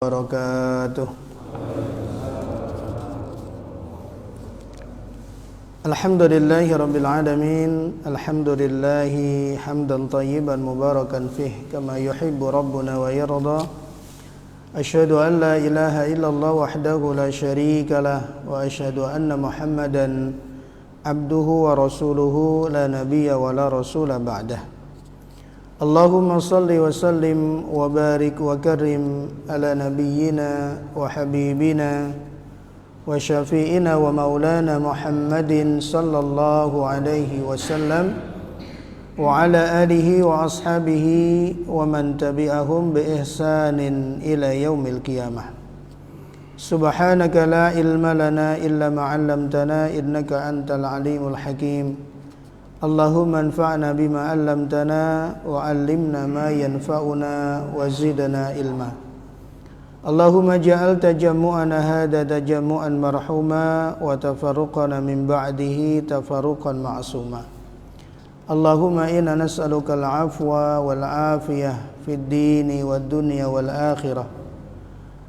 wabarakatuh. Alhamdulillahi rabbil alamin. Alhamdulillahi hamdan tayyiban mubarakan fih kama yuhibbu rabbuna wa yarda. Asyhadu an la ilaha illallah wahdahu la syarika lah wa asyhadu anna Muhammadan abduhu wa rasuluhu la nabiyya wa la rasula ba'dah. Allahumma salli wa sallim wa barik wa karim ala nabiyyina wa habibina wa syafi'ina wa maulana Muhammadin sallallahu alaihi wasallam wa ala alihi wa ashabihi wa man tabi'ahum bi ihsanin ila yaumil qiyamah. Subhanaka la ilma lana illa ma 'allamtana innaka antal alimul hakim. Allahumma anfa'na bima 'allamtana wa 'allimna ma yanfa'una wa zidna ilma. Allahumma ja'al tajammu'ana hadha tajammu'an marhuma wa tafarruqana min ba'dihi tafarruqan ma'suma. Allahumma inna nas'aluka al-'afwa wal 'afiyah fid dini wad dunya wal akhirah.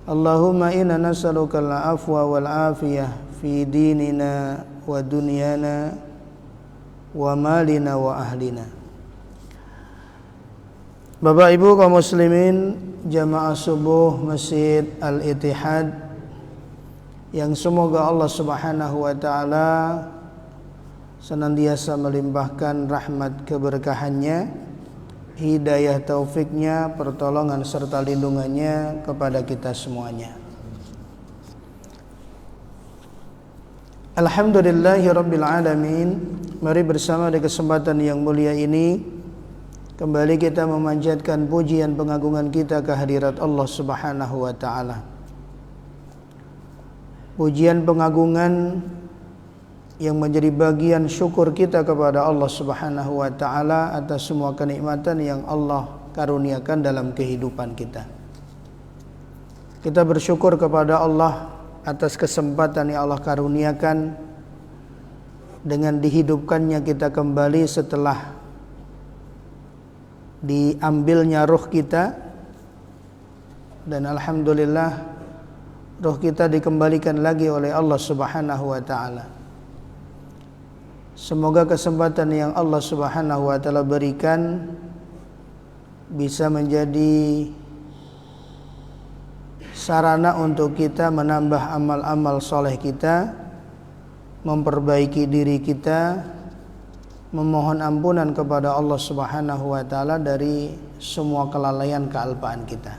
Allahumma inna nas'aluka al-'afwa wal 'afiyah fi dinina wa dunyana wa malina wa ahlina. Bapak Ibu kaum muslimin jamaah subuh Masjid Al-Ittihad yang semoga Allah Subhanahu wa taala senantiasa melimpahkan rahmat keberkahannya, hidayah taufiknya, pertolongan serta lindungannya kepada kita semuanya. Alhamdulillahi rabbil alamin. Mari bersama di kesempatan yang mulia ini kembali kita memanjatkan pujian pengagungan kita kehadirat Allah Subhanahu wa taala. Pujian pengagungan yang menjadi bagian syukur kita kepada Allah Subhanahu wa taala atas semua kenikmatan yang Allah karuniakan dalam kehidupan kita. Kita bersyukur kepada Allah atas kesempatan yang Allah karuniakan dengan dihidupkannya kita kembali setelah diambilnya ruh kita, dan alhamdulillah ruh kita dikembalikan lagi oleh Allah Subhanahu wa taala. Semoga kesempatan yang Allah Subhanahu wa taala berikan bisa menjadi sarana untuk kita menambah amal-amal soleh kita, memperbaiki diri kita, memohon ampunan kepada Allah Subhanahu wa taala dari semua kelalaian kealpaan kita.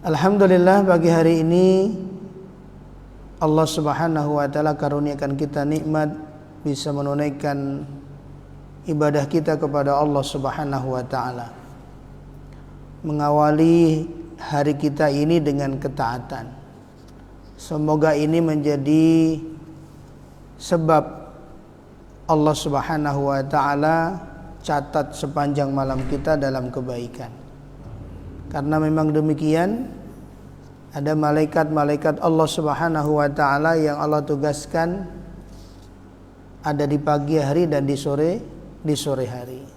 Alhamdulillah pagi hari ini Allah Subhanahu wa taala karuniakan kita nikmat bisa menunaikan ibadah kita kepada Allah Subhanahu wa taala. Mengawali hari kita ini dengan ketaatan. Semoga ini menjadi sebab Allah Subhanahu wa taala catat sepanjang malam kita dalam kebaikan. Karena memang demikian, ada malaikat-malaikat Allah Subhanahu wa taala yang Allah tugaskan ada di pagi hari dan di sore hari.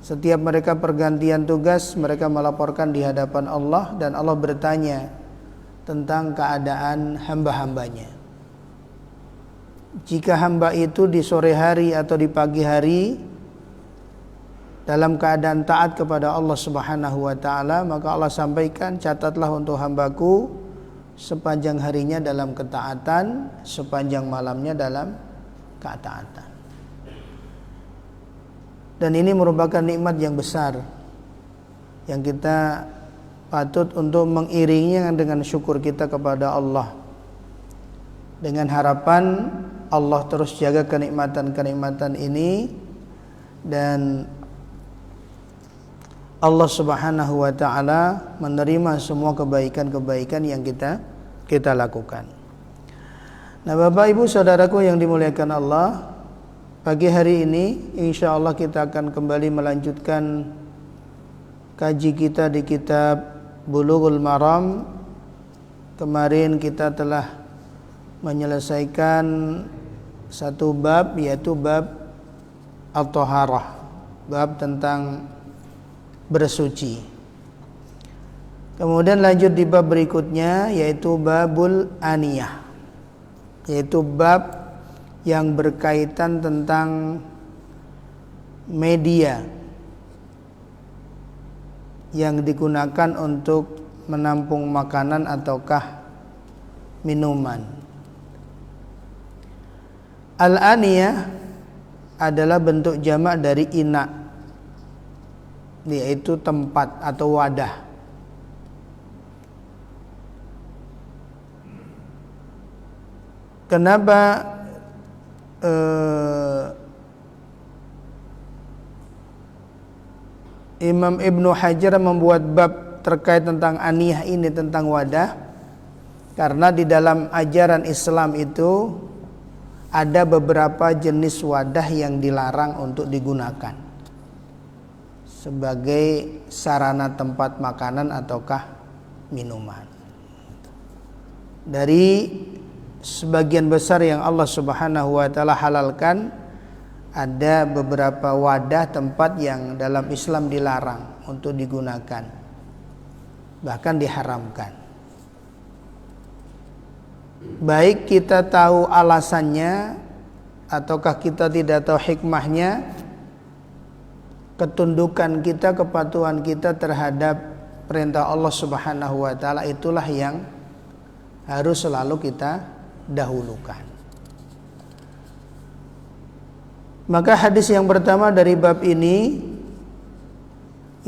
Setiap mereka pergantian tugas, mereka melaporkan di hadapan Allah dan Allah bertanya tentang keadaan hamba-hambanya. Jika hamba itu di sore hari atau di pagi hari dalam keadaan taat kepada Allah Subhanahu wa taala, maka Allah sampaikan, catatlah untuk hambaku sepanjang harinya dalam ketaatan, sepanjang malamnya dalam ketaatan. Dan ini merupakan nikmat yang besar yang kita patut untuk mengiringinya dengan syukur kita kepada Allah, dengan harapan Allah terus jaga kenikmatan-kenikmatan ini dan Allah Subhanahu wa taala menerima semua kebaikan-kebaikan yang kita lakukan. Nah, Bapak Ibu saudaraku yang dimuliakan Allah, pagi hari ini insyaallah kita akan kembali melanjutkan kaji kita di kitab Bulughul Maram. Kemarin kita telah menyelesaikan satu bab, yaitu bab At-Taharah, bab tentang bersuci. Kemudian lanjut di bab berikutnya, yaitu babul aniyah, yaitu bab yang berkaitan tentang media yang digunakan untuk menampung makanan ataukah minuman. Al-aniyah adalah bentuk jamak dari ina, yaitu tempat atau wadah. Kenapa Imam Ibnu Hajar membuat bab terkait tentang aniyah ini, tentang wadah? Karena di dalam ajaran Islam itu ada beberapa jenis wadah yang dilarang untuk digunakan sebagai sarana tempat makanan ataukah minuman. Dari sebagian besar yang Allah Subhanahu wa taala halalkan, ada beberapa wadah tempat yang dalam Islam dilarang untuk digunakan, bahkan diharamkan. Baik kita tahu alasannya ataukah kita tidak tahu hikmahnya, ketundukan kita, kepatuhan kita terhadap perintah Allah Subhanahu wa taala itulah yang harus selalu kita dahulukan. Maka hadis yang pertama dari bab ini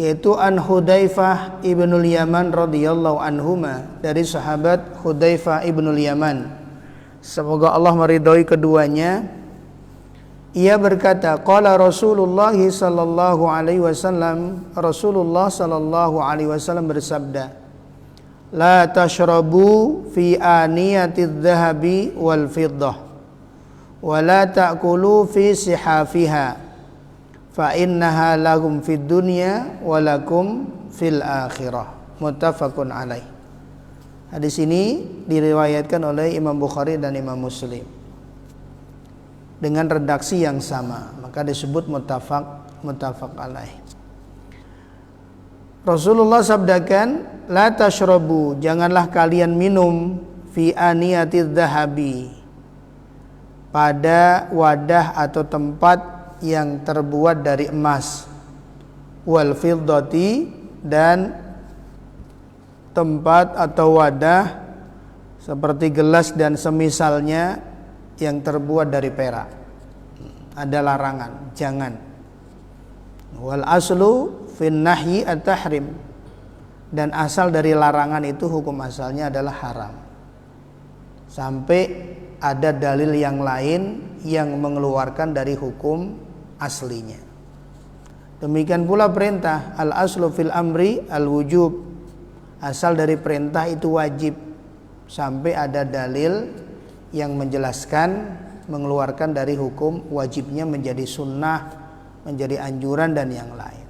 yaitu an Hudzaifah ibnul Yaman radhiyallahu anhuma, dari sahabat Hudzaifah ibnul Yaman, semoga Allah meridhai keduanya. Ia berkata, qala Rasulullah sallallahu alaihi wasallam, Rasulullah sallallahu alaihi wasallam bersabda, la tashrabu fi aniyatidz dzahabi wal fiddah wa la ta'kulu fi sihafiha fa innaha lahum fid dunya wa lakum fil akhirah. Muttafaqun alaih. Hadis ini diriwayatkan oleh Imam Bukhari dan Imam Muslim dengan redaksi yang sama, maka disebut muttafaq alaih. Rasulullah sabdakan, la tashrabu, janganlah kalian minum, fi aniyatidz dzahabi, pada wadah atau tempat yang terbuat dari emas, wal fiddati, dan tempat atau wadah seperti gelas dan semisalnya yang terbuat dari perak. Ada larangan, jangan. Wal aslu fin nahyi at-tahrim, dan asal dari larangan itu hukum asalnya adalah haram, sampai ada dalil yang lain yang mengeluarkan dari hukum aslinya. Demikian pula perintah, al aslu fil amri al wujub, asal dari perintah itu wajib, sampai ada dalil yang menjelaskan, mengeluarkan dari hukum wajibnya menjadi sunnah, menjadi anjuran dan yang lain,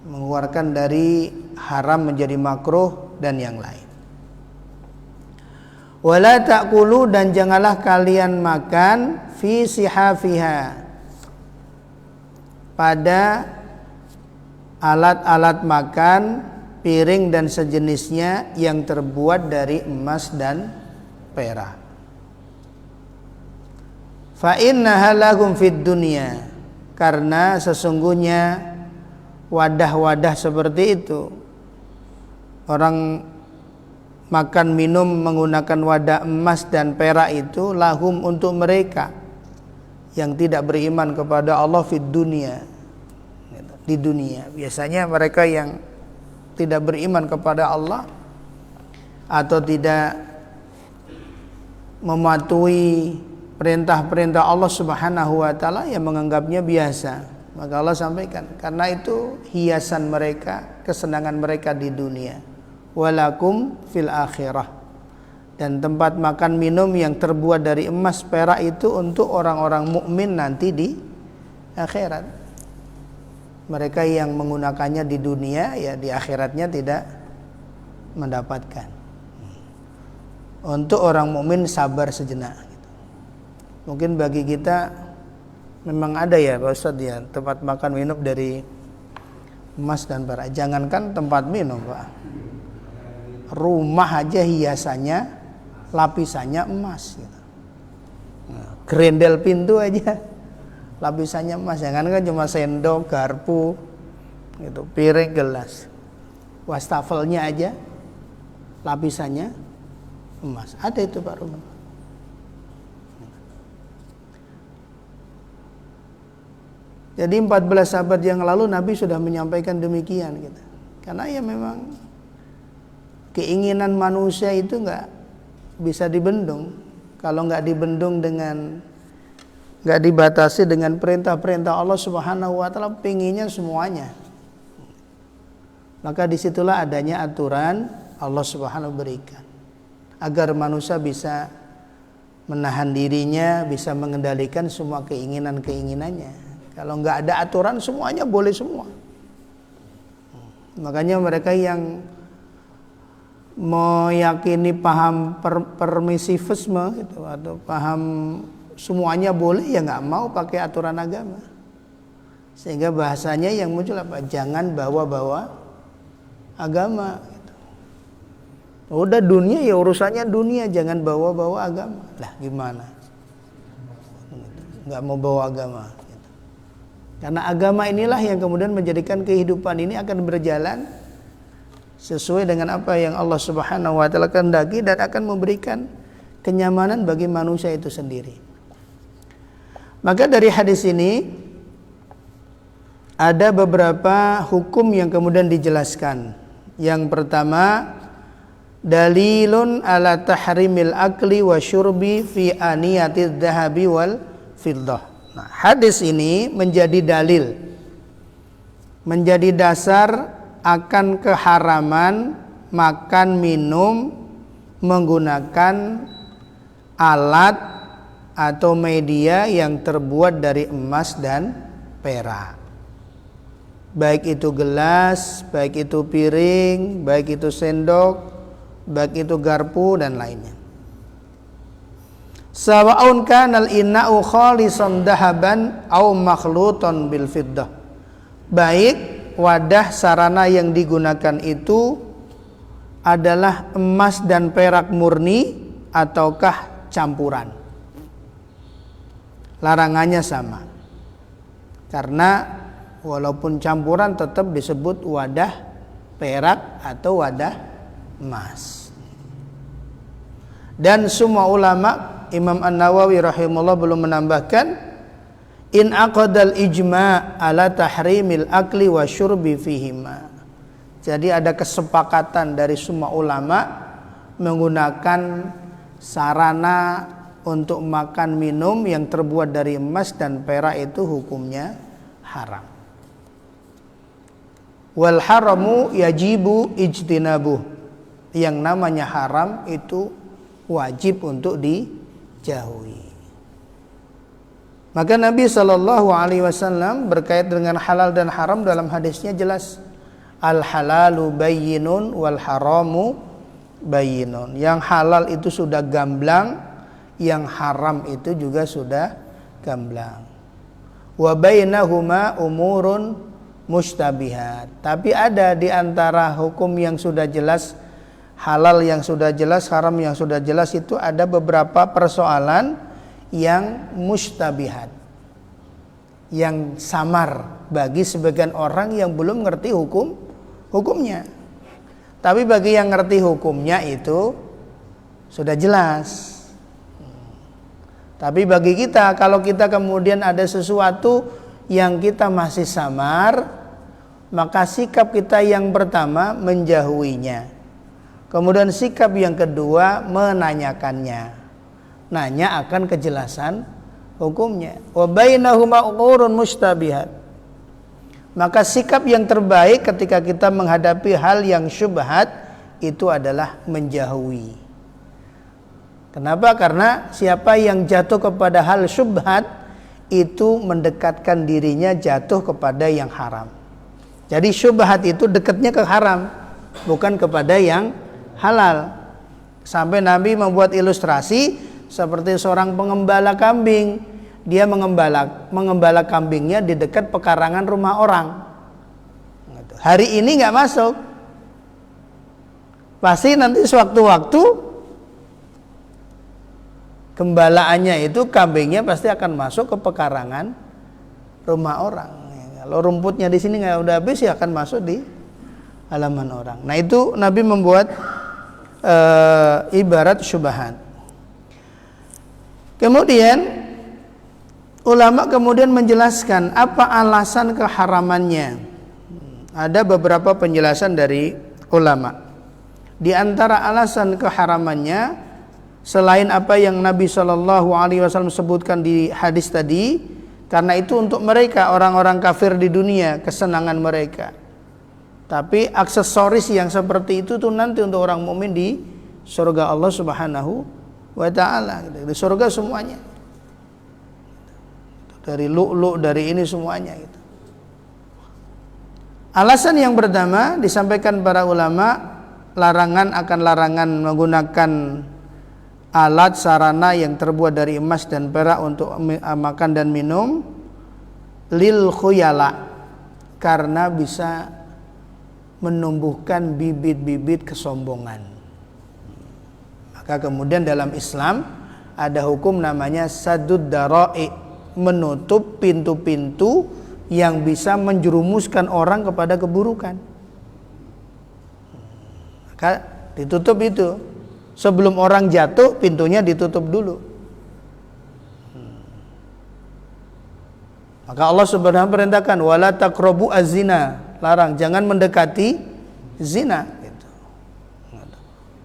mengeluarkan dari haram menjadi makruh dan yang lain. Wala ta'kulu, dan janganlah kalian makan, fi sihafiha, pada alat-alat makan, piring dan sejenisnya yang terbuat dari emas dan perak. Fa innaha lahum fid dunya, karena sesungguhnya wadah-wadah seperti itu, orang makan minum menggunakan wadah emas dan perak itu, lahum, untuk mereka yang tidak beriman kepada Allah, fid dunya, di dunia. Biasanya mereka yang tidak beriman kepada Allah atau tidak mematuhi perintah-perintah Allah Subhanahu wa taala, yang menganggapnya biasa. Maka Allah sampaikan, karena itu hiasan mereka, kesenangan mereka di dunia. Walakum fil akhirah, dan tempat makan minum yang terbuat dari emas perak itu untuk orang-orang mukmin nanti di akhirat. Mereka yang menggunakannya di dunia, ya di akhiratnya tidak mendapatkan. Untuk orang mukmin sabar sejenak. Mungkin bagi kita memang ada ya Pak Ustadz ya, tempat makan minum dari Emas dan perak. Jangankan tempat minum, Pak. Rumah aja hiasannya, lapisannya emas gitu. Grendel pintu aja lapisannya emas. Jangankan cuma sendok, garpu gitu, piring, gelas. Wastafelnya aja lapisannya emas. Ada itu Pak Rumen. Jadi 14 abad yang lalu Nabi sudah menyampaikan demikian gitu. Karena ya memang keinginan manusia itu nggak bisa dibendung. Kalau nggak dibendung nggak dibatasi dengan perintah-perintah Allah Subhanahu Wa Taala, pinginnya semuanya. Maka disitulah adanya aturan Allah Subhanahu berikan agar manusia bisa menahan dirinya, bisa mengendalikan semua keinginan-keinginannya. Kalau nggak ada aturan semuanya boleh semua. Makanya mereka yang meyakini paham permisivisme gitu, atau paham semuanya boleh, ya nggak mau pakai aturan agama. Sehingga bahasanya yang muncul apa? Jangan bawa-bawa agama gitu. Udah dunia ya urusannya dunia, jangan bawa-bawa agama. Lah gimana? Nggak mau bawa agama. Karena agama inilah yang kemudian menjadikan kehidupan ini akan berjalan sesuai dengan apa yang Allah Subhanahu Wa Taala kehendaki dan akan memberikan kenyamanan bagi manusia itu sendiri. Maka dari hadis ini ada beberapa hukum yang kemudian dijelaskan. Yang pertama, dalilun ala tahrimil akli wa syurbi fi aniyatiz dhahabi wal fiddah. Nah, hadis ini menjadi dalil, menjadi dasar akan keharaman makan minum menggunakan alat atau media yang terbuat dari emas dan perak. Baik itu gelas, baik itu piring, baik itu sendok, baik itu garpu dan lainnya. Sawa'un kanal inna'u khalisan dahaban au makhluton bil fiddah. Baik wadah sarana yang digunakan itu adalah emas dan perak murni ataukah campuran. Larangannya sama. Karena walaupun campuran tetap disebut wadah perak atau wadah emas. Dan semua ulama, Imam An-Nawawi rahimahullah belum menambahkan in aqdal ijma' ala tahrimil akli wa syurbi fihima. Jadi ada kesepakatan dari semua ulama menggunakan sarana untuk makan minum yang terbuat dari emas dan perak itu hukumnya haram. Wal haramu yajibu ijtinabuh. Yang namanya haram itu wajib untuk dijauhi. Maka Nabi SAW berkait dengan halal dan haram dalam hadisnya jelas. Al halalu bayyinun wal haramu bayyinun. Yang halal itu sudah gamblang, yang haram itu juga sudah gamblang. Wa bainahuma umurun mustabihat. Tapi ada di antara hukum yang sudah jelas, halal yang sudah jelas, haram yang sudah jelas, itu ada beberapa persoalan yang mustabihat, yang samar bagi sebagian orang yang belum ngerti hukumnya. Tapi bagi yang ngerti hukumnya itu sudah jelas. Tapi bagi kita, kalau kita kemudian ada sesuatu yang kita masih samar, maka sikap kita yang pertama menjauhinya. Kemudian sikap yang kedua menanyakannya. Nanya akan kejelasan hukumnya. Wa bainahuma umurun mustabihat. Maka sikap yang terbaik ketika kita menghadapi hal yang syubhat itu adalah menjauhi. Kenapa? Karena siapa yang jatuh kepada hal syubhat itu mendekatkan dirinya jatuh kepada yang haram. Jadi syubhat itu dekatnya ke haram, bukan kepada yang halal. Sampai Nabi membuat ilustrasi seperti seorang pengembala kambing. Dia mengembala kambingnya di dekat pekarangan rumah orang. Hari ini nggak masuk, pasti nanti sewaktu-waktu gembalaannya itu, kambingnya pasti akan masuk ke pekarangan rumah orang. Kalau rumputnya di sini nggak udah habis, ya akan masuk di halaman orang. Nah itu Nabi membuat ibarat syubhat. Kemudian ulama kemudian menjelaskan apa alasan keharamannya. Ada beberapa penjelasan dari ulama. Di antara alasan keharamannya, selain apa yang Nabi SAW sebutkan di hadis tadi, karena itu untuk mereka orang-orang kafir di dunia, kesenangan mereka. Tapi aksesoris yang seperti itu tuh nanti untuk orang mukmin di surga Allah Subhanahu wa taala. Di surga semuanya. Dari lu'lu', dari ini semuanya gitu. Alasan yang pertama disampaikan para ulama, larangan akan larangan menggunakan alat sarana yang terbuat dari emas dan perak untuk makan dan minum, lil khuyala, karena bisa menumbuhkan bibit-bibit kesombongan. Maka kemudian dalam Islam ada hukum namanya sadud dara'i, menutup pintu-pintu yang bisa menjerumuskan orang kepada keburukan. Maka ditutup itu. Sebelum orang jatuh, pintunya ditutup dulu. Maka Allah Subhanahu wa perintahkan wala taqrabu az-zina, larang jangan mendekati zina gitu.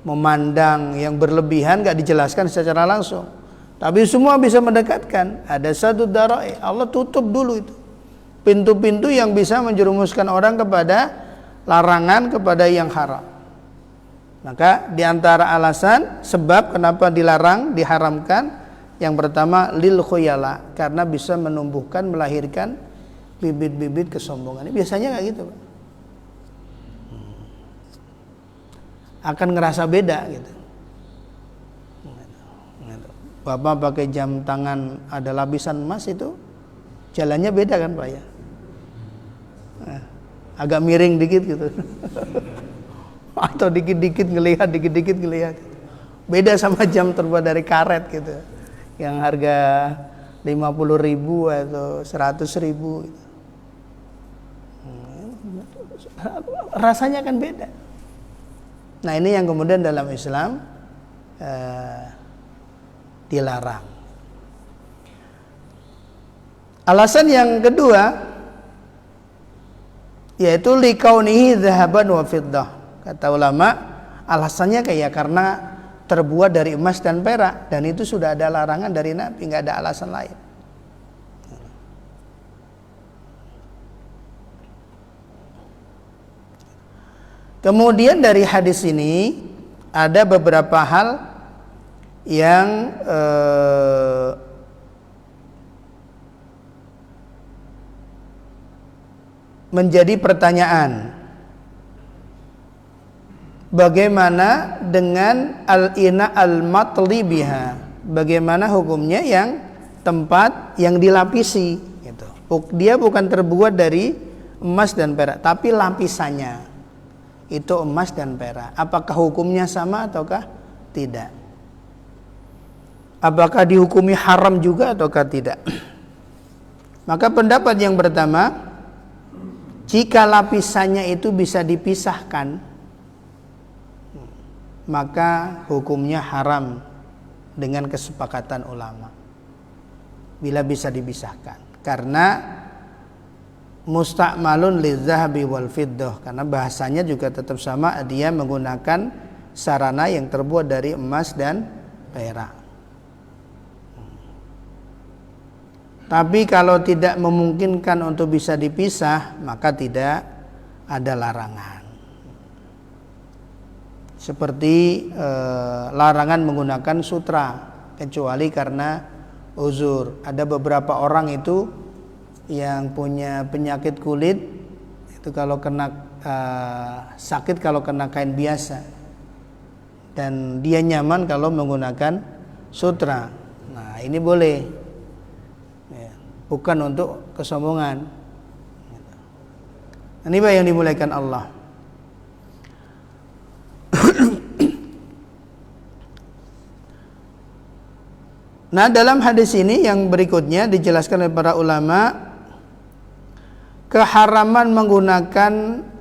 Memandang yang berlebihan enggak dijelaskan secara langsung. Tapi semua bisa mendekatkan. Ada satu darai, Allah tutup dulu itu. Pintu-pintu yang bisa menjerumuskan orang kepada larangan, kepada yang haram. Maka di antara alasan sebab kenapa dilarang, diharamkan, yang pertama lil khuyala, karena bisa menumbuhkan, melahirkan bibit-bibit kesombongan. Ini biasanya enggak gitu, Pak. Akan ngerasa beda gitu. Bapak pakai jam tangan ada lapisan emas, itu jalannya beda kan Pak ya? Agak miring dikit gitu. Atau dikit-dikit ngelihat, dikit-dikit ngelihat. Beda sama jam terbuat dari karet gitu, yang harga 50.000 atau 100.000 gitu. Rasanya kan beda. Nah ini yang kemudian dalam Islam dilarang. Alasan yang kedua yaitu likaunihi dzahaban wa fiddah. Kata ulama, alasannya kayak karena terbuat dari emas dan perak, dan itu sudah ada larangan dari Nabi, nggak ada alasan lain. Kemudian dari hadis ini ada beberapa hal yang menjadi pertanyaan. Bagaimana dengan al-ina al-matli biha? Bagaimana hukumnya yang tempat yang dilapisi gitu. Dia bukan terbuat dari emas dan perak, tapi lapisannya itu emas dan perak. Apakah hukumnya sama ataukah tidak? Apakah dihukumi haram juga ataukah tidak? Maka pendapat yang pertama, jika lapisannya itu bisa dipisahkan, maka hukumnya haram dengan kesepakatan ulama. Bila bisa dipisahkan, karena musta'malun lidzahabi wal fiddah, karena bahasanya juga tetap sama, dia menggunakan sarana yang terbuat dari emas dan perak. Tapi kalau tidak memungkinkan untuk bisa dipisah, maka tidak ada larangan. Seperti larangan menggunakan sutra, kecuali karena uzur. Ada beberapa orang itu yang punya penyakit kulit, itu kalau kena sakit kalau kena kain biasa, dan dia nyaman kalau menggunakan sutra. Nah ini boleh, bukan untuk kesombongan. Ini yang dimuliakan Allah. Nah, dalam hadis ini yang berikutnya dijelaskan oleh para ulama keharaman menggunakan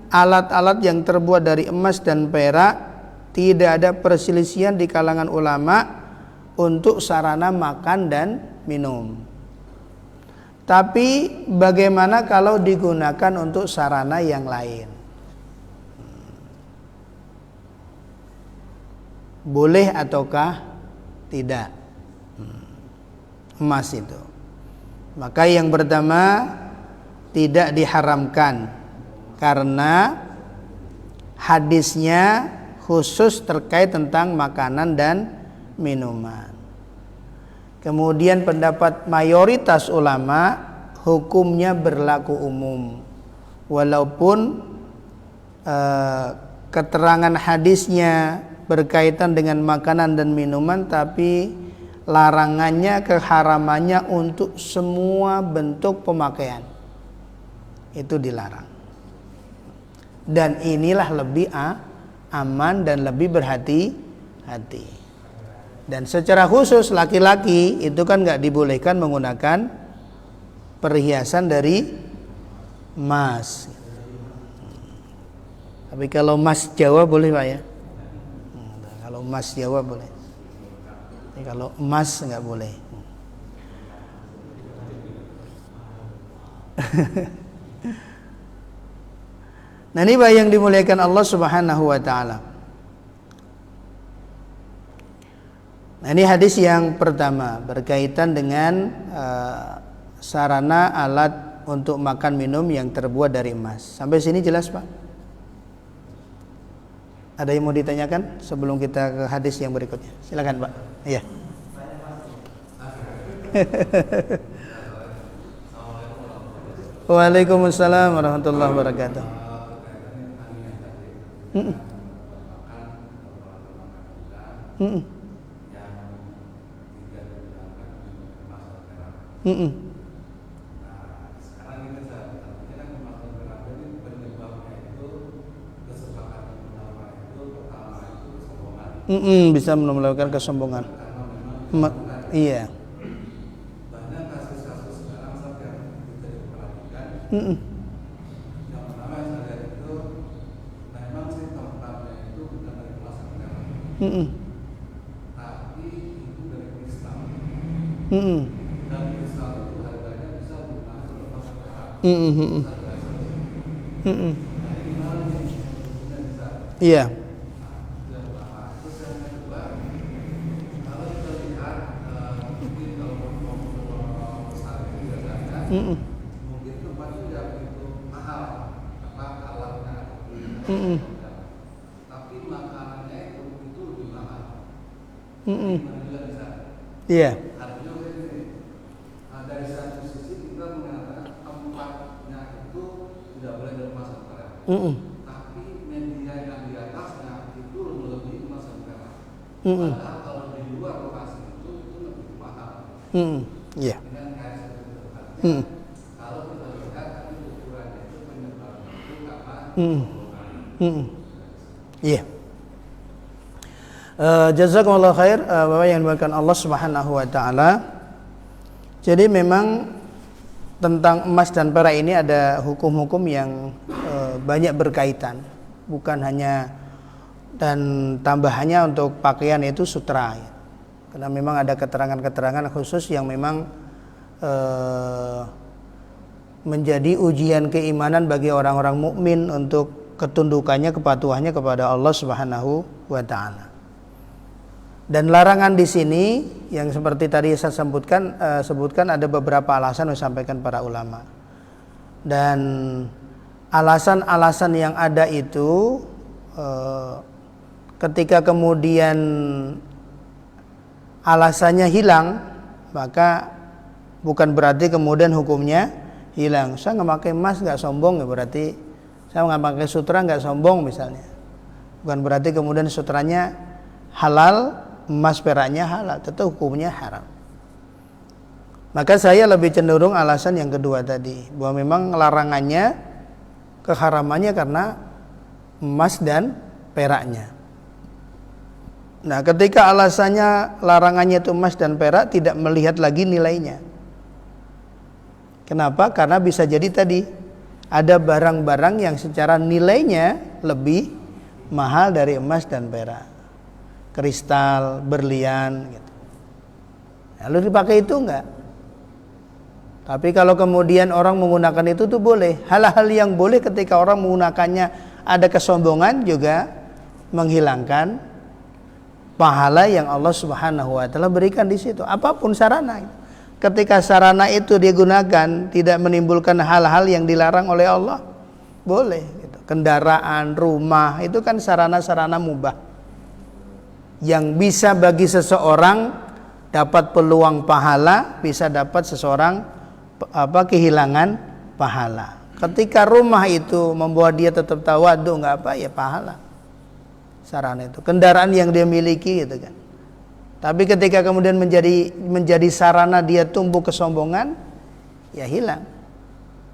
alat-alat yang terbuat dari emas dan perak. Tidak ada perselisihan di kalangan ulama untuk sarana makan dan minum. Tapi bagaimana kalau digunakan untuk sarana yang lain? Boleh ataukah tidak? Emas itu. Maka yang pertama tidak diharamkan karena hadisnya khusus terkait tentang makanan dan minuman. Kemudian pendapat mayoritas ulama hukumnya berlaku umum. Walaupun keterangan hadisnya berkaitan dengan makanan dan minuman, tapi larangannya, keharamannya untuk semua bentuk pemakaian itu dilarang. Dan inilah lebih aman dan lebih berhati-hati. Dan secara khusus laki-laki itu kan nggak dibolehkan menggunakan perhiasan dari emas. Tapi kalau emas Jawa boleh Pak ya. Kalau emas Jawa boleh. Kalau emas nggak boleh. Nah, ini yang dimuliakan Allah Subhanahu wa taala. Nah, ini hadis yang pertama berkaitan dengan sarana alat untuk makan minum yang terbuat dari emas. Sampai sini jelas, Pak? Ada yang mau ditanyakan sebelum kita ke hadis yang berikutnya? Silakan, Pak. Iya. Waalaikumsalam warahmatullahi wabarakatuh. Bisa melakukan kesombongan. Iya. Banyak kasus-kasus sekarang yang kita diperhatikan. Yang pertama yang saya lihat itu memang sih tempatnya itu bukan dari kelas negara, tapi itu dari Islam. Dan Islam itu harganya bisa dimakan lepas negara. Iya. Mungkin tempat itu tidak begitu mahal alatnya, tapi makanannya itu lebih mahal. Iya. Artinya dari satu sisi kita mengatakan tempatnya itu tidak boleh dari emas dan perak, tapi media yang di atasnya itu lebih emas dan perak. Padahal kalau di luar lokasi itu lebih mahal. Iya. Kalau kita lihat kan ukurannya itu penyebabnya itu karena iya. Jazakumullah khair Bapak yang dimuliakan Allah Subhanahu wa taala. Jadi memang tentang emas dan perak ini ada hukum-hukum yang banyak berkaitan, bukan hanya dan tambahannya untuk pakaian itu sutra ya. Karena memang ada keterangan-keterangan khusus yang memang menjadi ujian keimanan bagi orang-orang mukmin untuk ketundukannya, kepatuhannya kepada Allah Subhanahu wa taala. Dan larangan di sini yang seperti tadi saya sebutkan ada beberapa alasan yang disampaikan para ulama. Dan alasan-alasan yang ada itu ketika kemudian alasannya hilang, maka bukan berarti kemudian hukumnya hilang. Saya nggak pakai emas nggak sombong ya, berarti saya nggak pakai sutra nggak sombong misalnya. Bukan berarti kemudian sutranya halal, emas peraknya halal, tetap hukumnya haram. Maka saya lebih cenderung alasan yang kedua tadi, bahwa memang larangannya keharamannya karena emas dan peraknya. Nah, ketika alasannya larangannya itu emas dan perak, tidak melihat lagi nilainya. Kenapa? Karena bisa jadi tadi ada barang-barang yang secara nilainya lebih mahal dari emas dan perak, kristal, berlian gitu. Lalu dipakai itu enggak? Tapi kalau kemudian orang menggunakan itu tuh boleh. Hal-hal yang boleh ketika orang menggunakannya ada kesombongan juga menghilangkan pahala yang Allah Subhanahu wa taala berikan di situ. Apapun sarana. Ketika sarana itu digunakan tidak menimbulkan hal-hal yang dilarang oleh Allah, boleh gitu. Kendaraan, rumah, itu kan sarana-sarana mubah yang bisa bagi seseorang dapat peluang pahala, bisa dapat seseorang kehilangan pahala. Ketika rumah itu membuat dia tetap tawadhu, enggak apa ya pahala. Sarana itu, kendaraan yang dia miliki gitu kan. Tapi ketika kemudian menjadi sarana dia tumbuh kesombongan, ya hilang.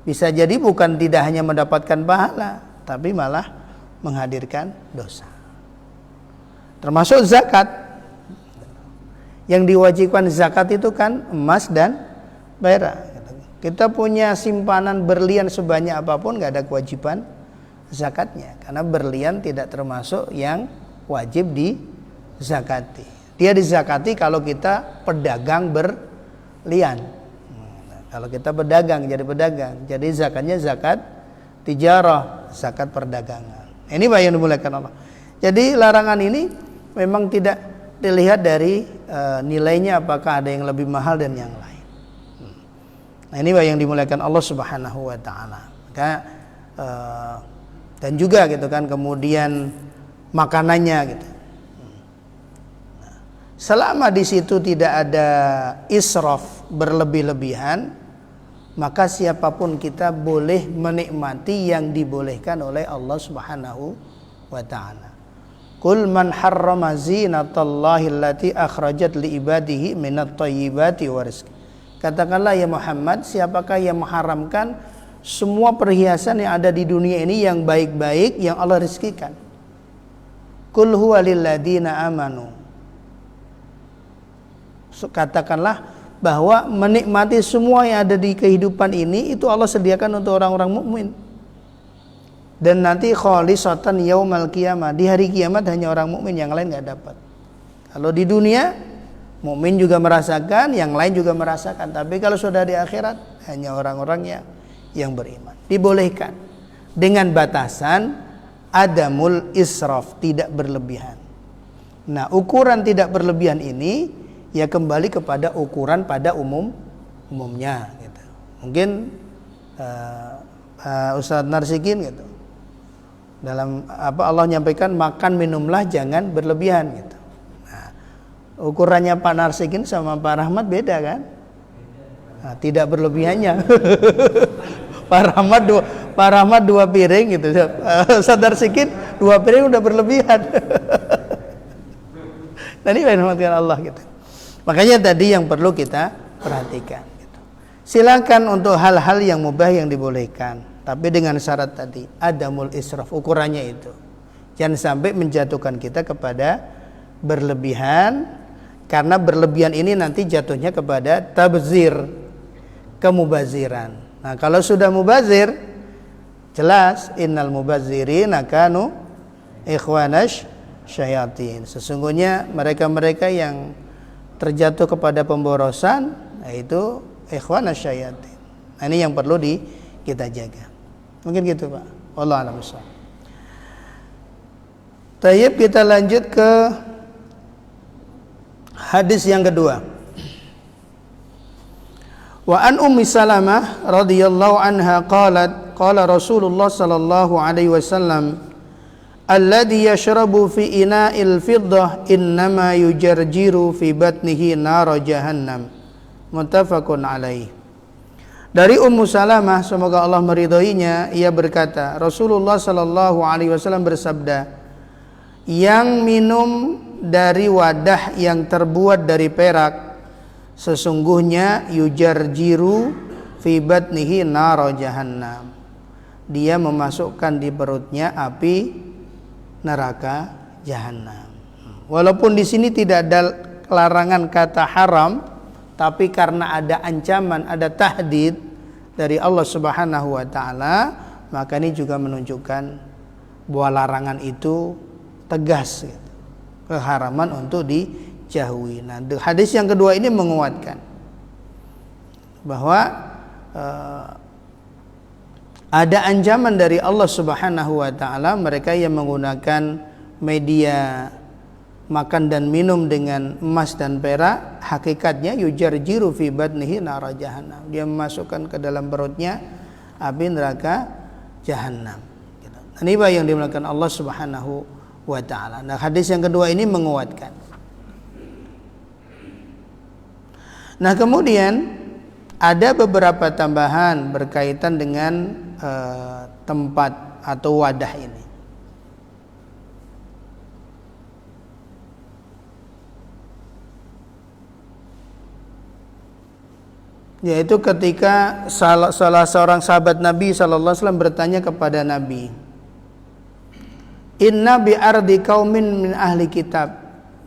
Bisa jadi bukan tidak hanya mendapatkan pahala, tapi malah menghadirkan dosa. Termasuk zakat. Yang diwajibkan zakat itu kan emas dan perak. Kita punya simpanan berlian sebanyak apapun nggak ada kewajiban zakatnya, karena berlian tidak termasuk yang wajib dizakati. Dia dizakati kalau kita pedagang berlian. Kalau kita pedagang jadi pedagang, jadi zakatnya zakat tijarah, zakat perdagangan. Ini Pak yang dimuliakan Allah. Jadi larangan ini memang tidak dilihat dari nilainya apakah ada yang lebih mahal dan yang lain. Nah, ini yang dimuliakan Allah Subhanahu wa taala. Maka dan juga gitu kan, kemudian makanannya gitu. Nah, selama di situ tidak ada israf, berlebih-lebihan, maka siapapun kita boleh menikmati yang dibolehkan oleh Allah Subhanahu wa taala. Qul man harrama zinatallahi allati akhrajat li ibadihi minat thayyibati wa rizqi. Katakanlah ya Muhammad, siapakah yang mengharamkan semua perhiasan yang ada di dunia ini yang baik-baik yang Allah rizkikan? Qul huwa lilladzina amanu. Katakanlah bahwa menikmati semua yang ada di kehidupan ini itu Allah sediakan untuk orang-orang mukmin. Dan nanti khalisatan yaumal qiyamah, di hari kiamat hanya orang mukmin, yang lain enggak dapat. Kalau di dunia mukmin juga merasakan, yang lain juga merasakan. Tapi kalau sudah di akhirat hanya orang-orang yang beriman. Dibolehkan dengan batasan adamul israf, tidak berlebihan. Nah, ukuran tidak berlebihan ini ya kembali kepada ukuran pada umumnya gitu. Mungkin Ustaz Narsikin gitu, dalam Allah nyampaikan makan minumlah jangan berlebihan gitu. Ukurannya Pak Narsikin sama Pak Rahmat beda kan? Nah, tidak berlebihannya. Pak Rahmat dua piring gitu. Sadar Sikin 2 piring udah berlebihan. Nah, ini rahmatkan Allah gitu. Makanya tadi yang perlu kita perhatikan gitu. Silakan untuk hal-hal yang mubah yang dibolehkan, tapi dengan syarat tadi adamul israf, ukurannya itu. Jangan sampai menjatuhkan kita kepada berlebihan. Karena berlebihan ini nanti jatuhnya kepada tabzir, kemubaziran. Nah, kalau sudah mubazir, jelas innal mubazirina kanu ikhwanash syayatin. Sesungguhnya mereka-mereka yang terjatuh kepada pemborosan, yaitu ikhwanash syayatin. Nah, ini yang perlu kita jaga. Mungkin gitu, Pak. Wallahu a'lam bishawab. Tayyib, kita lanjut ke hadis yang kedua. Wa an Ummi Salamah radhiyallahu anha qalat qala Rasulullah sallallahu alaihi wasallam alladhi yashrabu fi ina'il fiddah innama yujarjiru fi batnihi nar jahannam. Muttafaqun alaih. Dari Ummu Salamah, semoga Allah meridhoinya, ia berkata, Rasulullah sallallahu alaihi wasallam bersabda, yang minum dari wadah yang terbuat dari perak, sesungguhnya yujarjiru fi batnihi nar jahannam, dia memasukkan di perutnya api neraka jahanam. Walaupun di sini tidak ada larangan kata haram, tapi karena ada ancaman, ada tahdid dari Allah Subhanahu wa taala, maka ini juga menunjukkan bahwa larangan itu tegas gitu. Keharaman untuk dijauhi. Nah, hadis yang kedua ini menguatkan bahwa ada ancaman dari Allah Subhanahu wa taala mereka yang menggunakan media makan dan minum dengan emas dan perak, hakikatnya yujarjiru fi batnihi nara jahannam. Dia memasukkan ke dalam perutnya api neraka jahanam. Ini yang dimuliakan Allah Subhanahu wa ta'ala. Nah, hadis yang kedua ini menguatkan. Nah, kemudian ada beberapa tambahan berkaitan dengan tempat atau wadah ini. Yaitu ketika salah seorang sahabat Nabi SAW bertanya kepada Nabi, Inna bi ardi qaumin min ahli kitab.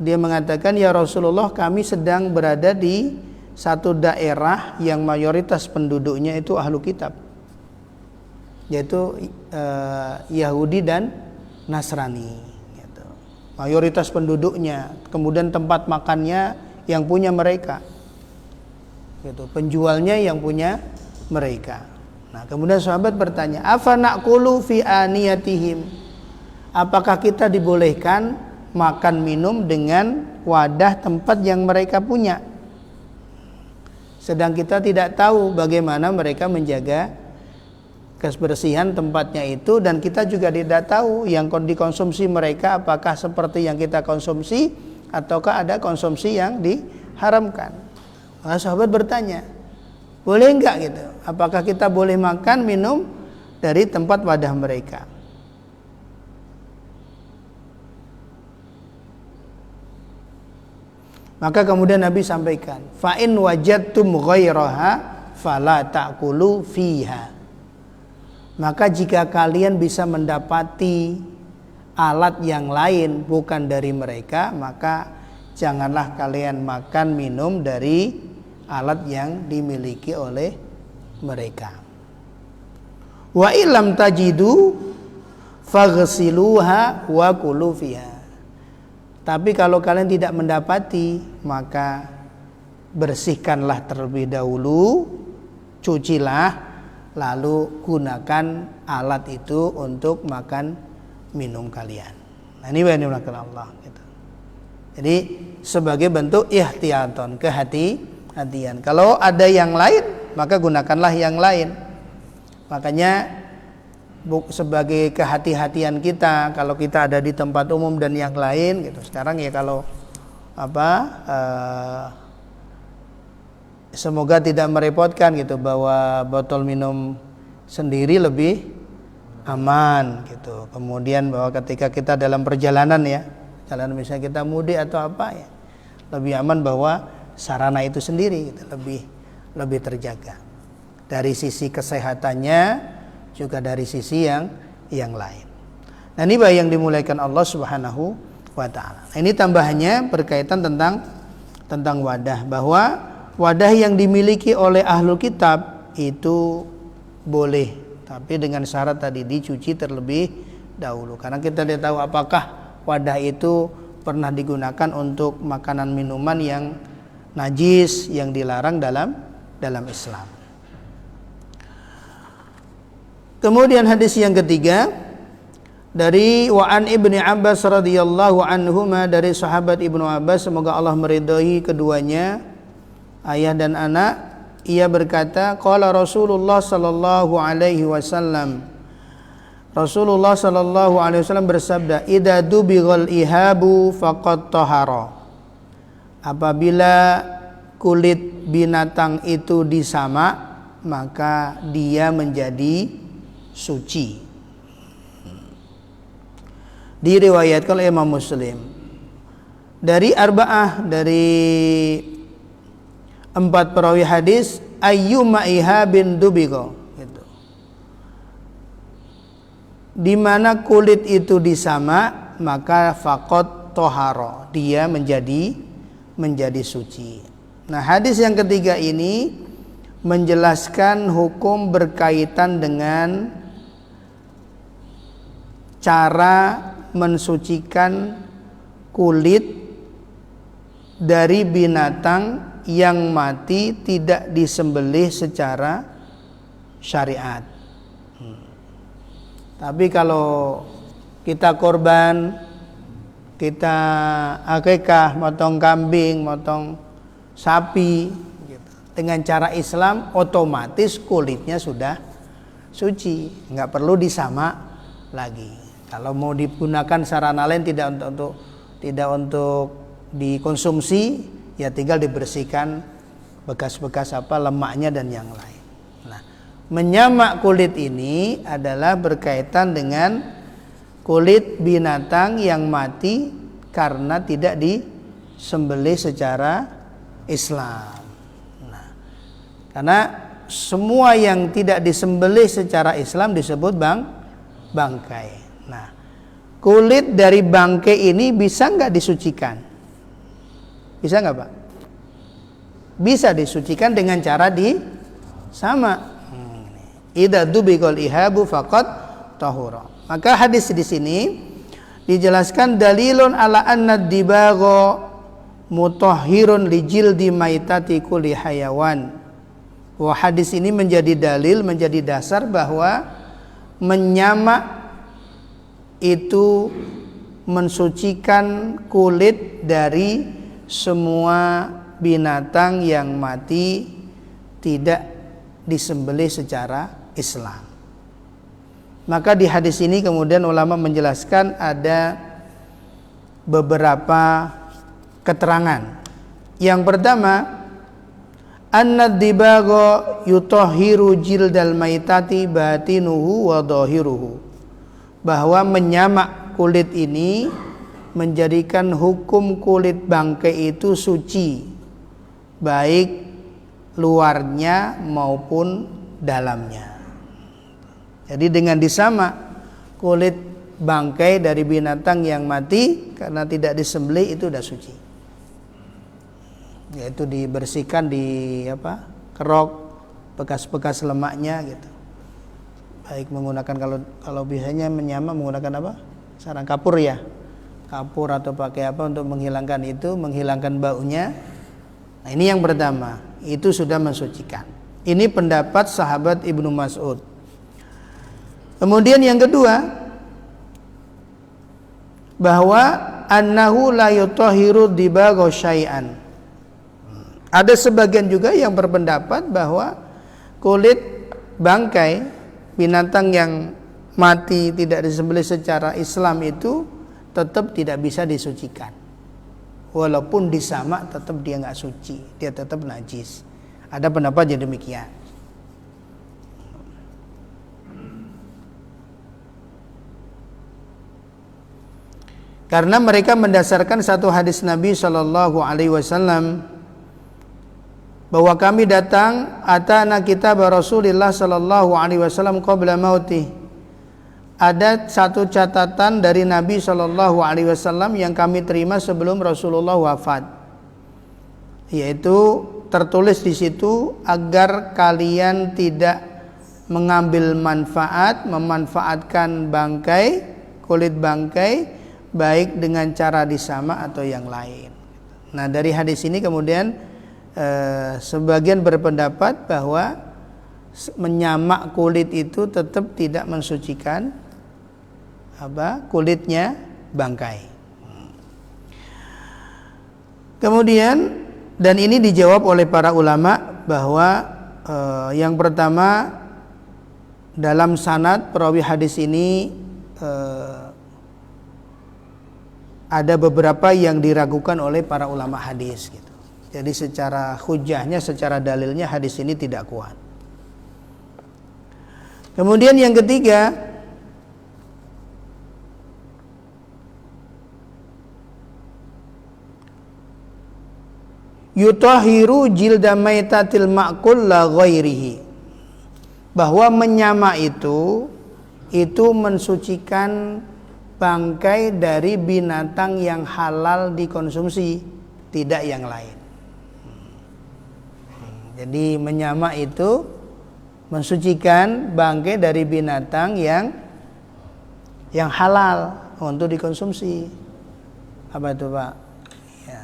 Dia mengatakan, ya Rasulullah, kami sedang berada di satu daerah yang mayoritas penduduknya itu ahlu kitab, yaitu Yahudi dan Nasrani gitu. Mayoritas penduduknya, kemudian tempat makannya yang punya mereka gitu, penjualnya yang punya mereka. Nah, kemudian sahabat bertanya, afa naqulu fi aniyatihim, apakah kita dibolehkan makan minum dengan wadah tempat yang mereka punya, sedang kita tidak tahu bagaimana mereka menjaga kebersihan tempatnya itu, dan kita juga tidak tahu yang dikonsumsi mereka apakah seperti yang kita konsumsi ataukah ada konsumsi yang diharamkan. Nah, sahabat bertanya, boleh enggak gitu, apakah kita boleh makan minum dari tempat wadah mereka? Maka kemudian Nabi sampaikan, fa in wajadtum ghairaha fala ta'kulu fiha. Maka jika kalian bisa mendapati alat yang lain bukan dari mereka, maka janganlah kalian makan minum dari alat yang dimiliki oleh mereka. Wa illam tajidu faghsiluha wa kulu fiha. Tapi kalau kalian tidak mendapati, maka bersihkanlah terlebih dahulu, cucilah, lalu gunakan alat itu untuk makan minum kalian. Nah, ini yang dimuliakan Allah gitu. Jadi sebagai bentuk ihtiyaton, kehati-hatian. Kalau ada yang lain, maka gunakanlah yang lain. Makanya sebagai kehati-hatian kita kalau kita ada di tempat umum dan yang lain gitu. Sekarang ya kalau semoga tidak merepotkan gitu, bawa botol minum sendiri lebih aman gitu. Kemudian bahwa ketika kita dalam perjalanan ya, jalan misalnya kita mudik atau apa ya, lebih aman bahwa sarana itu sendiri gitu, lebih terjaga dari sisi kesehatannya, juga dari sisi yang lain. Nah, ini yang dimuliakan Allah Subhanahu wa taala. Nah, ini tambahannya berkaitan tentang wadah, bahwa wadah yang dimiliki oleh ahlul kitab itu boleh, tapi dengan syarat tadi dicuci terlebih dahulu. Karena kita tidak tahu apakah wadah itu pernah digunakan untuk makanan minuman yang najis yang dilarang dalam Islam. Kemudian hadis yang ketiga dari Wa'an Ibni Abbas radhiyallahu anhuma, dari sahabat Ibnu Abbas, semoga Allah meridhai keduanya, ayah dan anak. Ia berkata, qala Rasulullah sallallahu alaihi wasallam, Rasulullah sallallahu alaihi wasallam bersabda, idza dubighal ihabu faqad tahara. Apabila kulit binatang itu disamak, maka dia menjadi suci. Diriwayatkan oleh Imam Muslim dari arba'ah, dari 4 perawi hadis, ayyuma ihabin dubigha gitu. di mana kulit itu disama, maka faqad toharo, dia menjadi suci. Nah, hadis yang ketiga ini menjelaskan hukum berkaitan dengan cara mensucikan kulit dari binatang yang mati tidak disembelih secara syariat. Tapi kalau kita korban, kita akikah, motong kambing, motong sapi gitu, dengan cara Islam, otomatis kulitnya sudah suci, nggak perlu disama lagi. Kalau mau digunakan sarana lain tidak untuk dikonsumsi, ya tinggal dibersihkan bekas-bekas lemaknya dan yang lain. Nah, menyamak kulit ini adalah berkaitan dengan kulit binatang yang mati karena tidak disembelih secara Islam. Nah, karena semua yang tidak disembelih secara Islam disebut bangkai. Nah, kulit dari bangkai ini bisa nggak disucikan? Bisa nggak, Pak? Bisa disucikan dengan cara sama. Idza dubiqal ihabu faqad tahura. Maka hadis di sini dijelaskan dalilun ala anna dibagha mutahhirun li jildi maitati kulli hayawan. Wah, hadis ini menjadi dalil, menjadi dasar bahwa menyamak itu mensucikan kulit dari semua binatang yang mati tidak disembelih secara Islam. Maka di hadis ini kemudian ulama menjelaskan ada beberapa keterangan. Yang pertama, anna dibagha yutahhiru jildal maitati batinuhu wa dhahiruhu. Bahwa menyamak kulit ini menjadikan hukum kulit bangkai itu suci, baik luarnya maupun dalamnya. Jadi dengan disamak kulit bangkai dari binatang yang mati karena tidak disembelih itu sudah suci. Yaitu dibersihkan, kerok bekas-bekas lemaknya gitu. Baik menggunakan kalau biasanya menyamak menggunakan sarang kapur ya. Kapur atau pakai untuk menghilangkan menghilangkan baunya. Nah, ini yang pertama, itu sudah mensucikan. Ini pendapat sahabat Ibnu Mas'ud. Kemudian yang kedua, bahwa annahu la yutahhiru dibagha syai'an. Ada sebagian juga yang berpendapat bahwa kulit bangkai binatang yang mati tidak disembelih secara Islam itu tetap tidak bisa disucikan. Walaupun disamak tetap dia nggak suci, dia tetap najis. Ada pendapat yang demikian. Karena mereka mendasarkan satu hadis Nabi Shallallahu Alaihi Wasallam bahwa kami datang atana kitab Rasulullah Shallallahu Alaihi Wasallam qabla mautih. Ada satu catatan dari Nabi Shallallahu Alaihi Wasallam yang kami terima sebelum Rasulullah wafat, yaitu tertulis di situ agar kalian tidak mengambil memanfaatkan kulit bangkai baik dengan cara disamak atau yang lain. Nah, dari hadis ini kemudian sebagian berpendapat bahwa menyamak kulit itu tetap tidak mensucikan kulitnya bangkai. Kemudian, dan ini dijawab oleh para ulama bahwa yang pertama, dalam sanad perawi hadis ini ada beberapa yang diragukan oleh para ulama hadis gitu. Jadi secara hujahnya, secara dalilnya hadis ini tidak kuat. Kemudian yang ketiga, yutahiru jilda maitatil ma'kul la ghairihi, bahwa menyamak itu itu mensucikan bangkai dari binatang yang halal dikonsumsi, tidak yang lain. Jadi menyamak itu mensucikan bangkai dari binatang yang halal untuk dikonsumsi. Apa itu, Pak? Ya,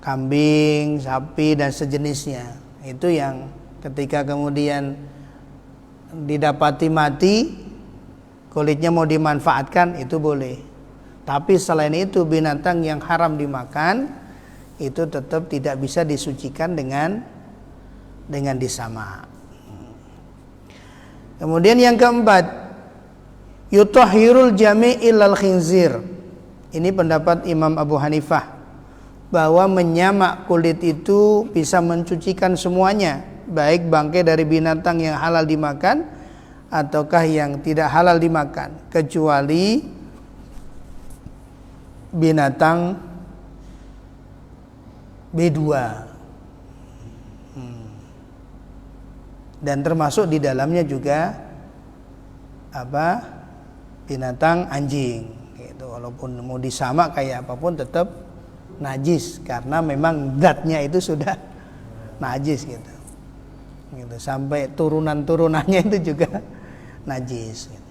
kambing, sapi dan sejenisnya. Itu yang ketika kemudian didapati mati, kulitnya mau dimanfaatkan, itu boleh. Tapi selain itu binatang yang haram dimakan itu tetap tidak bisa disucikan dengan disamak. Kemudian yang keempat, yutahhirul jami' illal khinzir. Ini pendapat Imam Abu Hanifah, bahwa menyamak kulit itu bisa mensucikan semuanya, baik bangkai dari binatang yang halal dimakan ataukah yang tidak halal dimakan, kecuali binatang B2. Dan termasuk di dalamnya juga binatang anjing gitu. Walaupun mau disamak kayak apapun tetap najis, karena memang zatnya itu sudah najis gitu. Sampai turunan-turunannya itu juga najis gitu.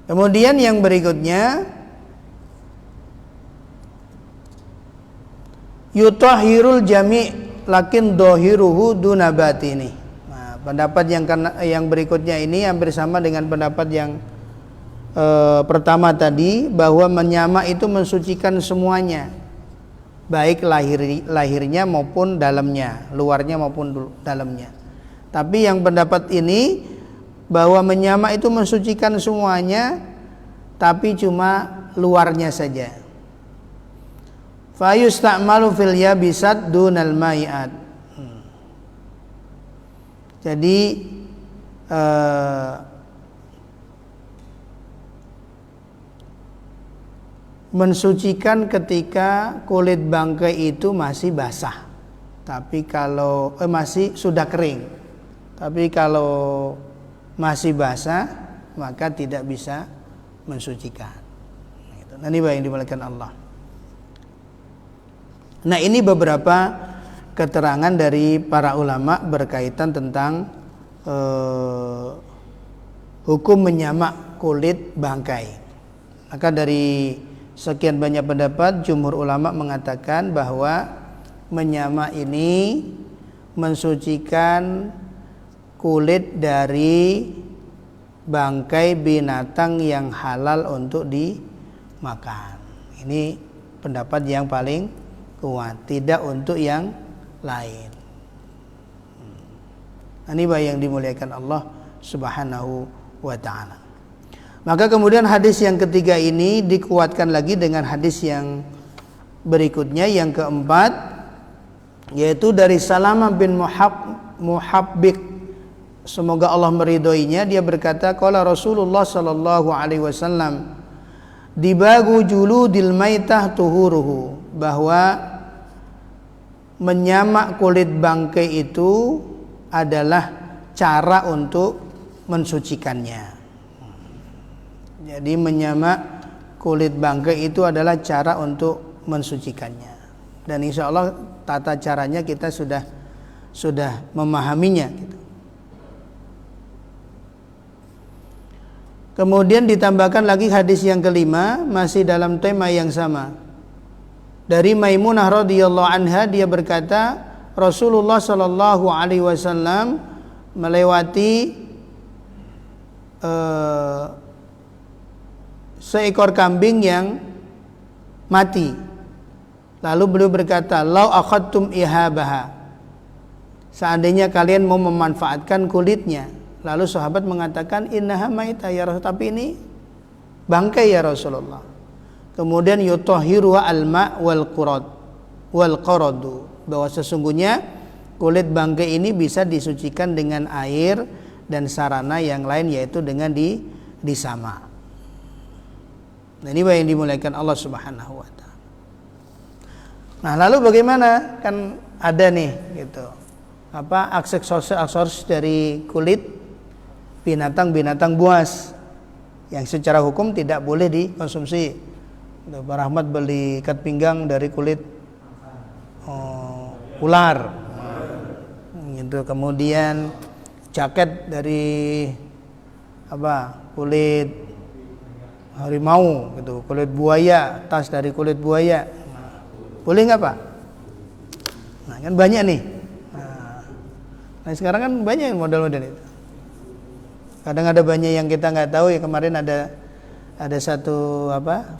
Kemudian yang berikutnya, yutahhirul jami' lakin dohiruhu duna batini. Nah, pendapat yang berikutnya ini hampir sama dengan pendapat yang pertama tadi, bahwa menyamak itu mensucikan semuanya, baik lahirnya maupun dalamnya, luarnya maupun dalamnya. Tapi yang pendapat ini, bahwa menyamak itu mensucikan semuanya, tapi cuma luarnya saja. Fa yusta'malu fil yabisat dunal mai'at. Jadi mensucikan ketika kulit bangkai itu masih basah, tapi kalau masih sudah kering. Tapi kalau masih basah maka tidak bisa mensucikan. Nah, ini yang dimuliakan Allah. Nah, ini beberapa keterangan dari para ulama berkaitan tentang hukum menyamak kulit bangkai. Maka dari sekian banyak pendapat, jumhur ulama mengatakan bahwa menyamak ini mensucikan kulit dari bangkai binatang yang halal untuk dimakan. Ini pendapat yang paling kuat, tidak untuk yang lain. Ini yang dimuliakan Allah Subhanahu wa ta'ala. Maka kemudian hadis yang ketiga ini dikuatkan lagi dengan hadis yang berikutnya, yang keempat, yaitu dari Salamah bin Muhabbik, semoga Allah meridhoinya, dia berkata, qala Rasulullah sallallahu alaihi wasallam, dibagu juludil maitah tuhuruhu, bahwa menyamak kulit bangkai itu adalah cara untuk mensucikannya. Jadi menyamak kulit bangkai itu adalah cara untuk mensucikannya. Dan insya Allah tata caranya kita sudah memahaminya gitu. Kemudian ditambahkan lagi hadis yang kelima, masih dalam tema yang sama. Dari Maimunah radhiyallahu anha, dia berkata, Rasulullah sallallahu alaihi wasallam melewati seekor kambing yang mati. Lalu beliau berkata, "Lau akhadtum ihabaha." Seandainya kalian mau memanfaatkan kulitnya. Lalu sahabat mengatakan, "Innaha maitah ya Rasul." Tapi ini bangkai ya Rasulullah. Kemudian yutahhiru al-ma' wal qaradu, bahwa sesungguhnya kulit bangkai ini bisa disucikan dengan air dan sarana yang lain, yaitu dengan disamak. Nah, ini yang dimuliakan Allah Subhanahu wa ta'ala. Nah, lalu bagaimana? Kan ada nih gitu. Apa aksesoris dari kulit binatang-binatang buas yang secara hukum tidak boleh dikonsumsi. Pak Rahmat beli ikat pinggang dari kulit ular, gitu. Kemudian jaket dari kulit harimau, gitu. Kulit buaya, tas dari kulit buaya. Boleh nggak Pak? Nah kan banyak nih. Nah sekarang kan banyak model-model itu. Kadang ada banyak yang kita nggak tahu ya. Kemarin ada satu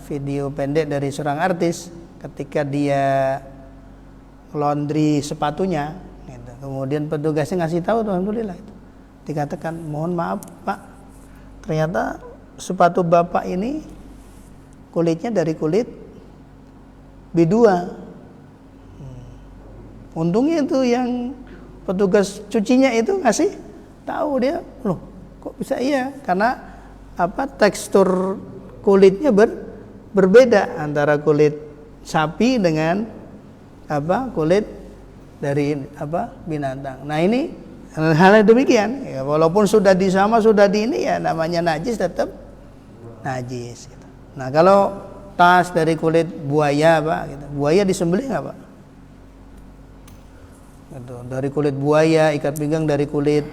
video pendek dari seorang artis ketika dia laundry sepatunya, gitu. Kemudian petugasnya ngasih tahu, alhamdulillah itu dikatakan, mohon maaf Pak, ternyata sepatu Bapak ini kulitnya dari kulit B2. Untungnya itu yang petugas cucinya itu ngasih tahu, dia loh kok bisa iya, karena tekstur kulitnya berbeda antara kulit sapi dengan kulit dari binatang. Nah ini hal demikian ya, walaupun sudah sudah di ini ya, namanya najis tetap najis gitu. Nah kalau tas dari kulit buaya Pak, gitu. Buaya disembelih nggak Pak? Gitu. Dari kulit buaya, ikat pinggang dari kulit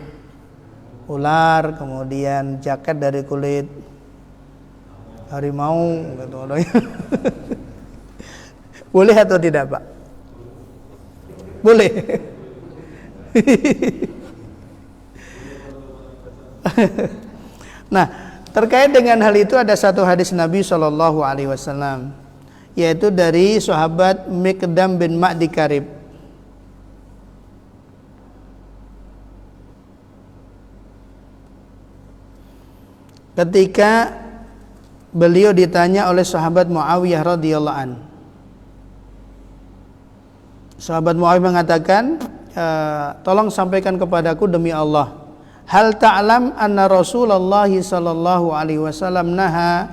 ular, kemudian jaket dari kulit harimau, gitu. Boleh atau tidak Pak? Boleh. Nah, terkait dengan hal itu ada satu hadis Nabi SAW, yaitu dari sahabat Miqdam bin Ma'di Karib. Ketika beliau ditanya oleh sahabat Muawiyah radhiyallahu an, sahabat Muawiyah mengatakan, tolong sampaikan kepadaku demi Allah, hal ta'lam anna Rasulullah sallallahu alaihi wasallam naha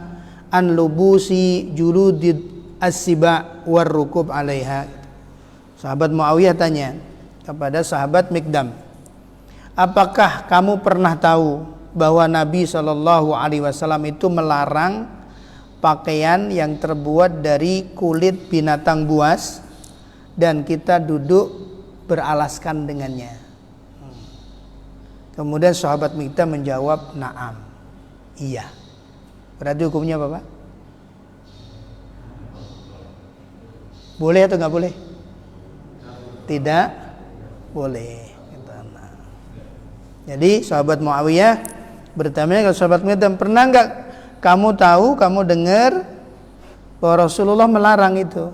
an lubusi juludid as-siba war rukub 'alaiha. Sahabat Muawiyah tanya kepada sahabat Miqdam, apakah kamu pernah tahu bahwa Nabi sallallahu alaihi wasallam itu melarang pakaian yang terbuat dari kulit binatang buas dan kita duduk beralaskan dengannya? Kemudian sahabat Miqdam menjawab, na'am, iya. Berarti hukumnya apa Pak? Boleh atau nggak boleh? Tidak boleh. Jadi sahabat Muawiyah bertanya ke sahabat Miqdam, pernah nggak kamu tahu, kamu dengar bahwa Rasulullah melarang itu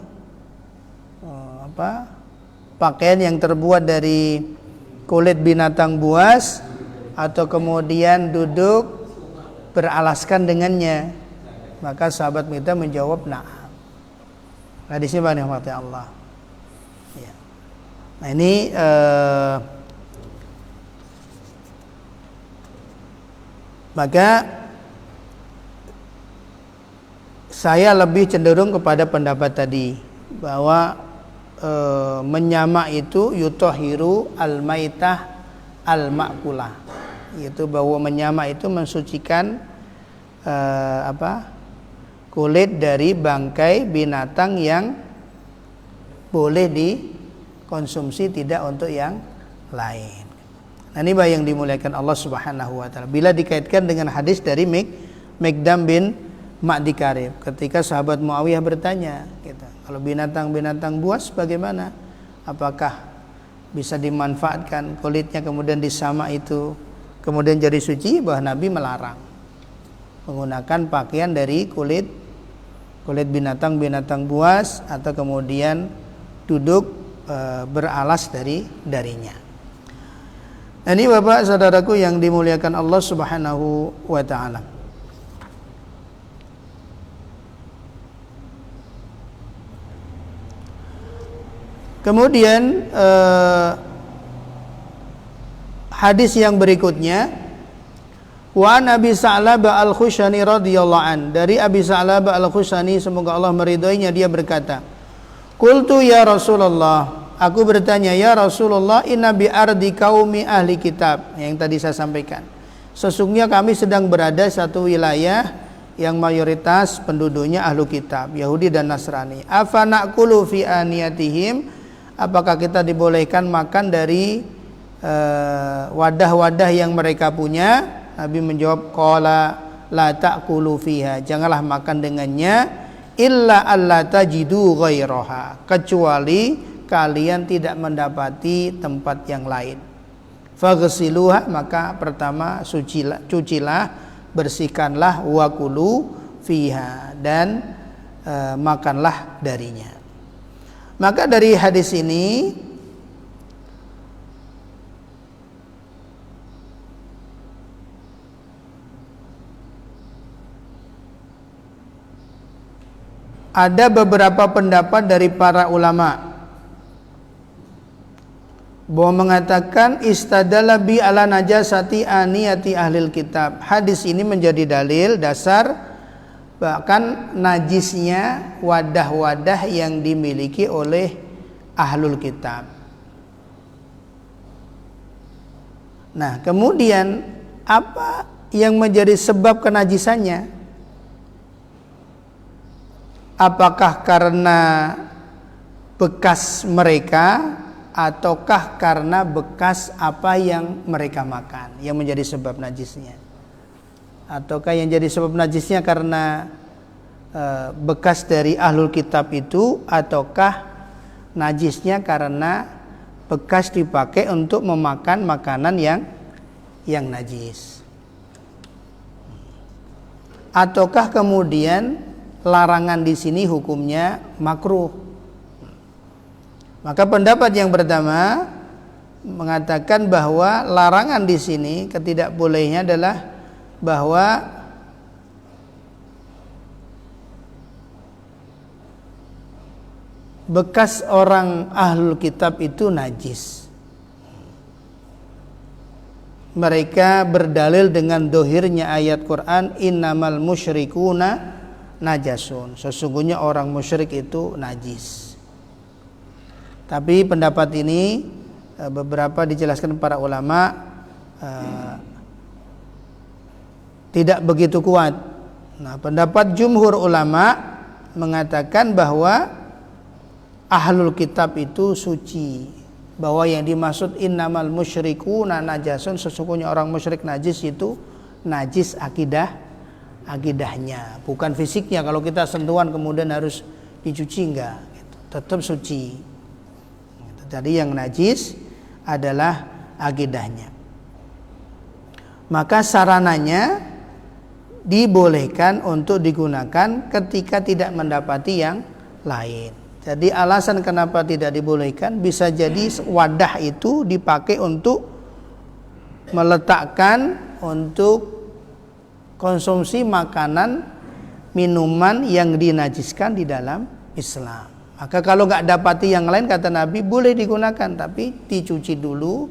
pakaian yang terbuat dari kulit binatang buas atau kemudian duduk beralaskan dengannya? Maka sahabat Miqdam menjawab, na'am. Hadisnya banyak rahmati Allah. Ya. Nah ini maka saya lebih cenderung kepada pendapat tadi bahwa menyamak itu yutahhiru al-maitah al-ma'kulah, yaitu bahwa menyamak itu mensucikan kulit dari bangkai binatang yang boleh dikonsumsi, tidak untuk yang lain. Nah ini yang dimuliakan Allah Subhanahu wa taala. Bila dikaitkan dengan hadis dari Miqdam bin Ma'di Karib, ketika sahabat Muawiyah bertanya, gitu, kalau binatang-binatang buas bagaimana? Apakah bisa dimanfaatkan kulitnya kemudian disamak itu kemudian jadi suci? Bahwa Nabi melarang menggunakan pakaian dari kulit binatang-binatang buas atau kemudian duduk beralas darinya. Ini Bapak saudaraku yang dimuliakan Allah Subhanahu wa taala. Kemudian hadis yang berikutnya, wa Abi Sa'labah Al-Khushani radhiyallahu an, dari Abi Sa'labah Al-Khushani semoga Allah meridhoinya, dia berkata, qultu ya Rasulullah, Aku bertanya, ya Rasulullah, inna bi ardi qaumi ahli kitab, yang tadi saya sampaikan. Sesungguhnya kami sedang berada satu wilayah yang mayoritas penduduknya ahlu kitab, Yahudi dan Nasrani. Afa na'kulu fi aniyatihim, apakah kita dibolehkan makan dari wadah-wadah yang mereka punya? Nabi menjawab, qala la ta'kulu fiha, janganlah makan dengannya, illa alla tajidu ghairaha, kecuali kalian tidak mendapati tempat yang lain. Faghsiluha, maka pertama cucilah, bersihkanlah, wakulu fiha, dan makanlah darinya. Maka dari hadis ini ada beberapa pendapat dari para ulama bahwa mengatakan istadalla bi ala najasati aniyati ahlil kitab. Hadis ini menjadi dalil dasar bahkan najisnya wadah-wadah yang dimiliki oleh ahlul kitab. Nah, kemudian apa yang menjadi sebab kenajisannya? Apakah karena bekas mereka, ataukah karena bekas apa yang mereka makan yang menjadi sebab najisnya? Ataukah yang jadi sebab najisnya karena bekas dari ahlul kitab itu, ataukah najisnya karena bekas dipakai untuk memakan makanan yang najis? Ataukah kemudian larangan di sini hukumnya makruh? Maka pendapat yang pertama mengatakan bahwa larangan di sini, ketidakbolehnya adalah bahwa bekas orang ahlul kitab itu najis. Mereka berdalil dengan dohirnya ayat Quran, innamal musyrikuna najasun, sesungguhnya orang musyrik itu najis. Tapi pendapat ini beberapa dijelaskan para ulama tidak begitu kuat. Nah, pendapat jumhur ulama mengatakan bahwa ahlul kitab itu suci, bahwa yang dimaksud innamal musyrikuna najasun, sesungguhnya orang musyrik najis itu najis akidahnya, bukan fisiknya. Kalau kita sentuhan kemudian harus dicuci, enggak, gitu. Tetap suci. Jadi yang najis adalah akidahnya. Maka sarananya dibolehkan untuk digunakan ketika tidak mendapati yang lain. Jadi alasan kenapa tidak dibolehkan, bisa jadi wadah itu dipakai untuk meletakkan untuk konsumsi makanan, minuman yang dinajiskan di dalam Islam. Maka kalau nggak dapati yang lain, kata Nabi, boleh digunakan, tapi dicuci dulu,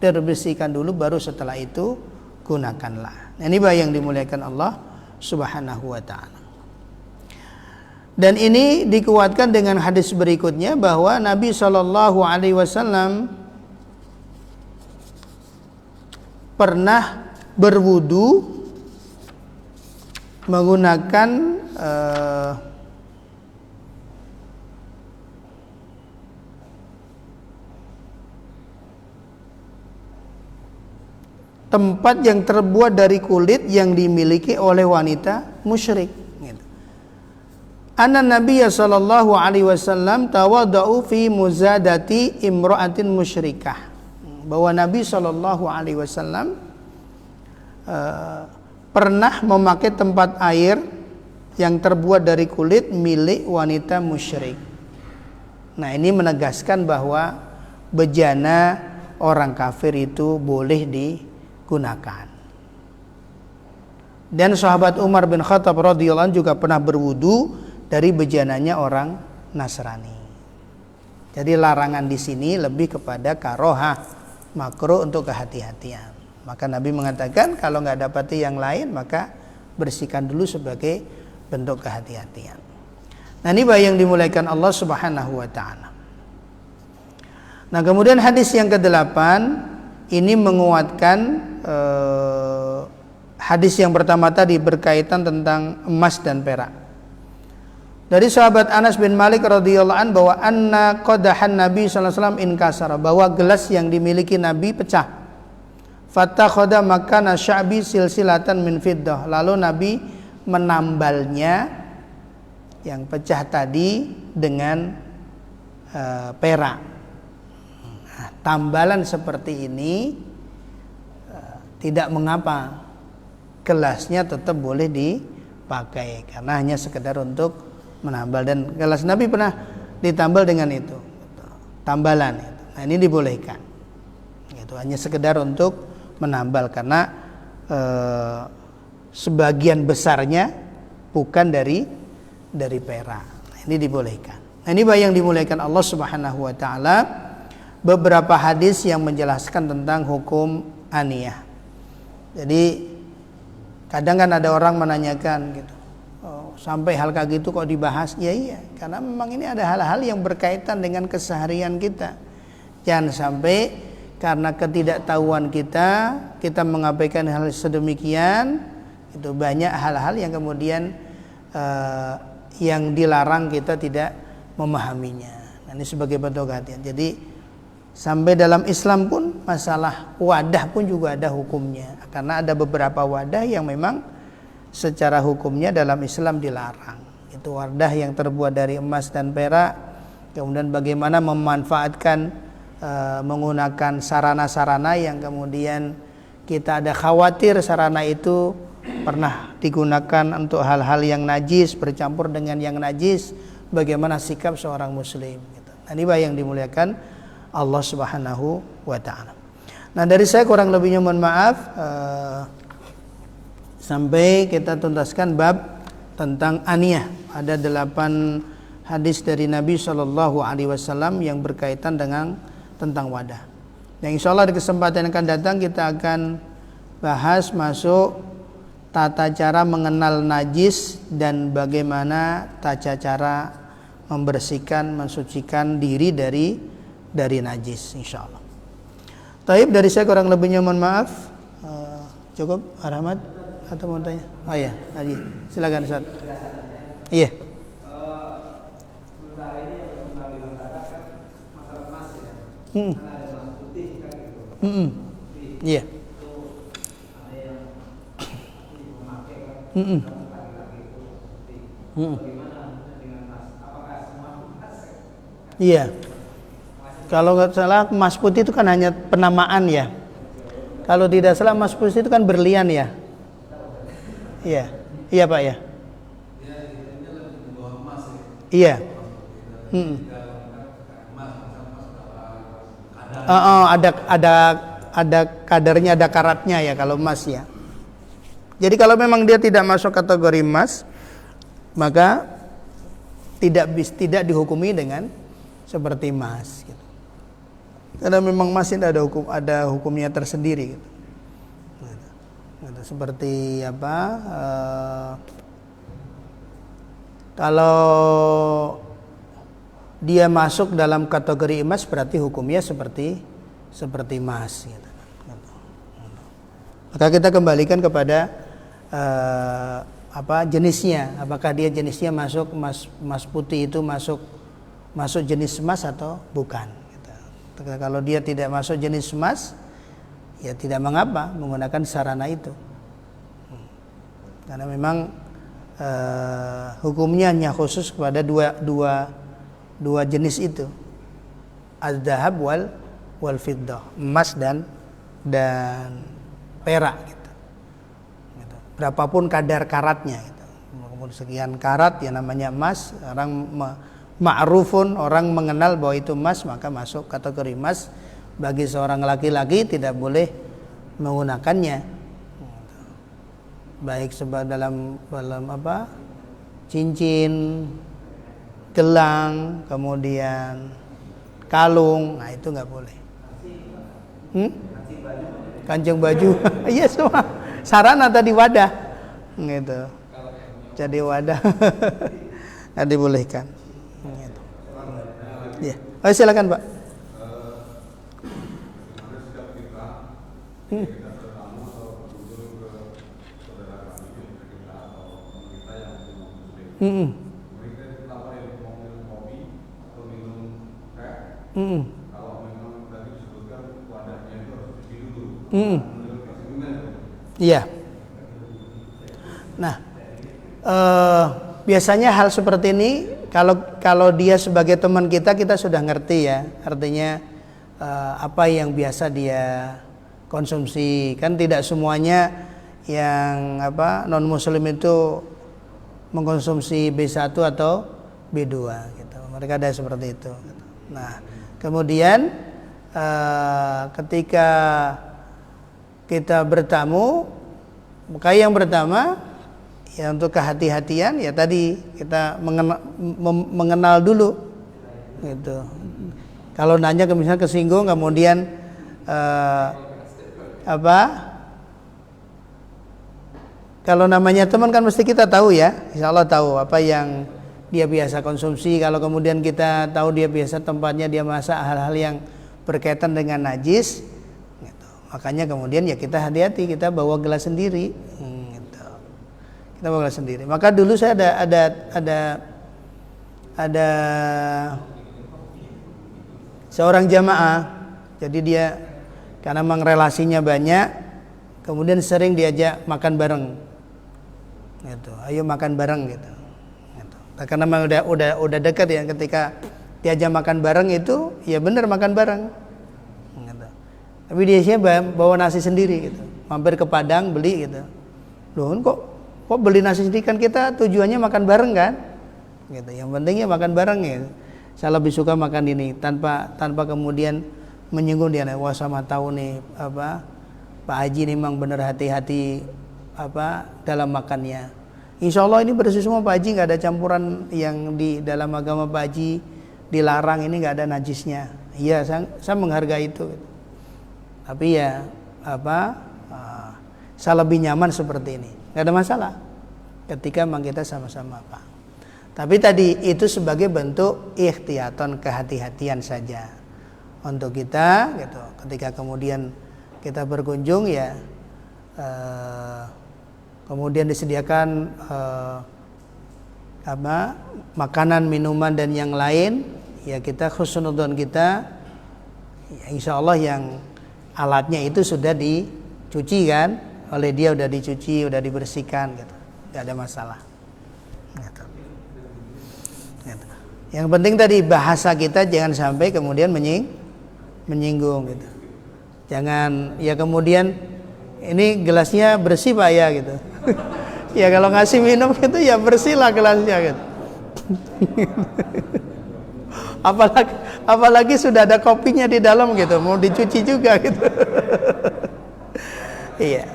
dibersihkan dulu, baru setelah itu gunakanlah. Nah, ini yang dimuliakan Allah Subhanahu wa ta'ala. Dan ini dikuatkan dengan hadis berikutnya bahwa Nabi SAW pernah berwudu menggunakan tempat yang terbuat dari kulit yang dimiliki oleh wanita musyrik. Anna Nabiya sallallahu alaihi wasallam tawadau fi muzadati imra'atin musyrikah. Bahwa Nabi sallallahu alaihi wasallam pernah memakai tempat air yang terbuat dari kulit milik wanita musyrik. Nah, ini menegaskan bahwa bejana orang kafir itu boleh digunakan. Dan sahabat Umar bin Khattab radhiyallahu anhu juga pernah berwudu dari bejananya orang Nasrani. Jadi larangan di sini lebih kepada karohah, makruh, untuk kehati-hatian. Maka Nabi mengatakan kalau nggak dapati yang lain, maka bersihkan dulu sebagai bentuk kehati-hatian. Nah, ini yang dimuliakan Allah Subhanahu wa ta'ala. Nah, kemudian hadis yang ke-8 ini menguatkan hadis yang pertama tadi berkaitan tentang emas dan perak. Dari sahabat Anas bin Malik radhiyallahu an bahwa anna qadahan Nabi sallallahu alaihi wasallam inkasara, bahwa gelas yang dimiliki Nabi pecah. Fattakhadha makana sya'bi silsilatan min fiddah, lalu Nabi menambalnya yang pecah tadi dengan perak. Nah, tambalan seperti ini tidak mengapa, gelasnya tetap boleh dipakai karena hanya sekedar untuk menambal, dan gelas Nabi pernah ditambal dengan itu, tambalan itu. Nah, ini dibolehkan. Itu hanya sekedar untuk menambal karena sebagian besarnya bukan dari perak. Nah, ini dibolehkan. Nah, ini yang dimuliakan Allah Subhanahu wa taala, beberapa hadis yang menjelaskan tentang hukum aniyah. Jadi kadang kan ada orang menanyakan gitu, sampai hal kayak gitu kok dibahas? Ya iya, karena memang ini ada hal-hal yang berkaitan dengan keseharian kita. Jangan sampai karena ketidaktahuan kita mengabaikan hal sedemikian. Itu banyak hal-hal yang kemudian yang dilarang kita tidak memahaminya. Nah, ini sebagai bentuk kehatian. Jadi sampai dalam Islam pun masalah wadah pun juga ada hukumnya, karena ada beberapa wadah yang memang secara hukumnya dalam Islam dilarang. Itu wadah yang terbuat dari emas dan perak. Kemudian bagaimana memanfaatkan menggunakan sarana-sarana yang kemudian kita ada khawatir sarana itu pernah digunakan untuk hal-hal yang najis, bercampur dengan yang najis. Bagaimana sikap seorang muslim gitu. Nah, ini yang dimuliakan Allah Subhanahu wa taala. Nah, dari saya kurang lebihnya mohon maaf, sampai kita tuntaskan bab tentang aniyah. Ada 8 hadis dari Nabi SAW yang berkaitan dengan tentang wadah. Yang insya Allah di kesempatan yang akan datang kita akan bahas masuk tata cara mengenal najis dan bagaimana tata cara membersihkan, mensucikan diri dari najis, insya Allah. Taib, dari saya kurang lebihnya mohon maaf. Cukup, Rahmat atau mau tanya? Oh iya, Haji, silakan Ustaz. Iya. Iya. Iya. Kalau nggak salah emas putih itu kan hanya penamaan ya. Kalau tidak salah emas putih itu kan berlian ya. Iya. Iya Pak ya. Iya. Ada kadarnya, ada karatnya ya kalau emas ya. Jadi kalau memang dia tidak masuk kategori emas, maka tidak dihukumi dengan seperti emas gitu. Karena memang emas ini ada hukumnya tersendiri gitu. Seperti apa? Kalau dia masuk dalam kategori emas berarti hukumnya seperti emas gitu. Maka kita kembalikan kepada jenisnya, apakah dia jenisnya masuk emas putih itu masuk jenis emas atau bukan gitu. Kalau dia tidak masuk jenis emas, ya tidak mengapa menggunakan sarana itu, karena memang hukumnya hanya khusus kepada dua jenis itu, az-zahab wal fiddah, emas dan perak gitu. Berapapun kadar karatnya gitu. Sekian karat ya namanya emas, orang ma'rufun, orang mengenal bahwa itu emas, maka masuk kategori emas. Bagi seorang laki-laki tidak boleh menggunakannya, baik dalam cincin, gelang, kemudian kalung, nah itu nggak boleh. Kancing baju, iya semua sarana tadi wadah, gitu. Jadi wadah, nggak dibolehkan. Gitu. Ya, silakan Pak. Hmm. Hmm. Hmm. Hmm. Iya. Nah, biasanya hal seperti ini kalau dia sebagai teman kita sudah ngerti ya, artinya apa yang biasa dia konsumsi. Kan tidak semuanya yang non muslim itu mengkonsumsi B1 atau B2 gitu. Mereka ada seperti itu. Nah, kemudian ketika kita bertamu, maka yang pertama ya untuk kehati-hatian ya tadi kita mengenal dulu gitu. Kalau nanya misalnya kesinggung kemudian kalau namanya teman kan mesti kita tahu ya, insya Allah tahu apa yang dia biasa konsumsi. Kalau kemudian kita tahu dia biasa tempatnya dia masak hal-hal yang berkaitan dengan najis gitu. Makanya kemudian ya kita hati-hati, kita bawa gelas sendiri gitu. Kita bawa gelas sendiri. Maka dulu saya ada seorang jamaah, jadi dia karena memang relasinya banyak, kemudian sering diajak makan bareng gitu. Ayo makan bareng gitu. Karena memang udah dekat ya, ketika diajak makan bareng itu ya benar makan bareng gitu. Tapi dia bawa nasi sendiri gitu, mampir ke Padang beli gitu. Loh kok beli nasi sendiri, kan kita tujuannya makan bareng kan gitu. Yang pentingnya makan bareng ya. Saya lebih suka makan ini tanpa kemudian menyinggung dia. Wah sama tahu nih Pak Haji ini memang benar hati-hati dalam makannya. Insya Allah ini bersih semua Pak Haji, nggak ada campuran yang di dalam agama Pak Haji dilarang, ini nggak ada najisnya. Iya, saya menghargai itu. Tapi ya saya lebih nyaman seperti ini, nggak ada masalah. Ketika memang kita sama-sama Pak. Tapi tadi itu sebagai bentuk ikhtiyaton, kehati-hatian saja untuk kita gitu. Ketika kemudian kita berkunjung ya kemudian disediakan makanan, minuman dan yang lain, ya kita husnudzon kita ya insya Allah yang alatnya itu sudah dicuci kan oleh dia, udah dicuci, udah dibersihkan gitu, nggak ada masalah gitu. Yang penting tadi bahasa kita jangan sampai kemudian menyinggung gitu. Jangan ya kemudian ini gelasnya bersih Pak ya gitu. Ya kalau ngasih minum gitu ya bersih lah gelasnya gitu. apalagi sudah ada kopinya di dalam gitu, mau dicuci juga gitu. Iya.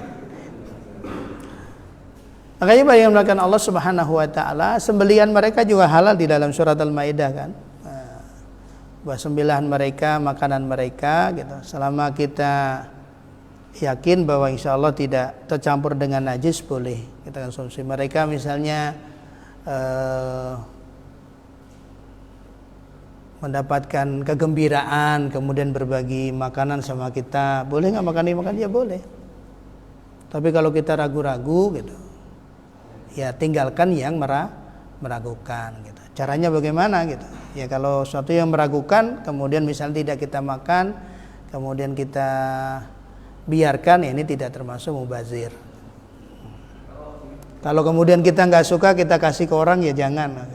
Makanya bagi yang melakukan Allah Subhanahu wa taala, sembelihan mereka juga halal di dalam surat Al-Maidah kan. Bahwa sembelihan mereka, makanan mereka gitu. Selama kita yakin bahwa insya Allah tidak tercampur dengan najis, boleh kita konsumsi. Mereka misalnya mendapatkan kegembiraan kemudian berbagi makanan sama kita, boleh nggak makan ya boleh. Tapi kalau kita ragu-ragu gitu, ya tinggalkan yang meragukan gitu. Caranya bagaimana gitu? Ya kalau sesuatu yang meragukan kemudian misalnya tidak kita makan, kemudian kita biarkan, ya ini tidak termasuk mubazir. Kalau kemudian kita nggak suka, kita kasih ke orang, ya jangan.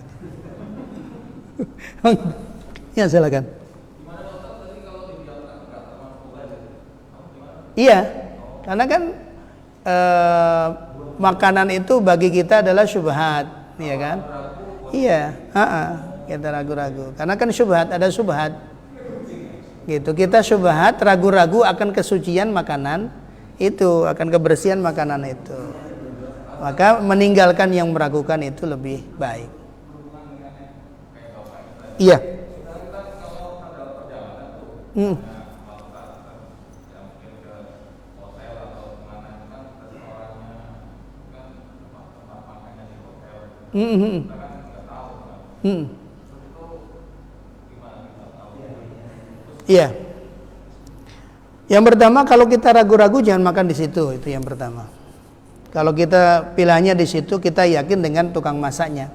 Ya silakan. Iya, karena kan makanan itu bagi kita adalah syubhat, ya kan? Iya, kita ragu-ragu. Karena kan syubhat, ada syubhat. Gitu. Kita syubhat, ragu-ragu akan kesucian makanan itu, akan kebersihan makanan itu. Maka meninggalkan yang meragukan itu lebih baik. Iya. Iya. Yang pertama, kalau kita ragu-ragu jangan makan di situ, itu yang pertama. Kalau kita pilihannya di situ, kita yakin dengan tukang masaknya.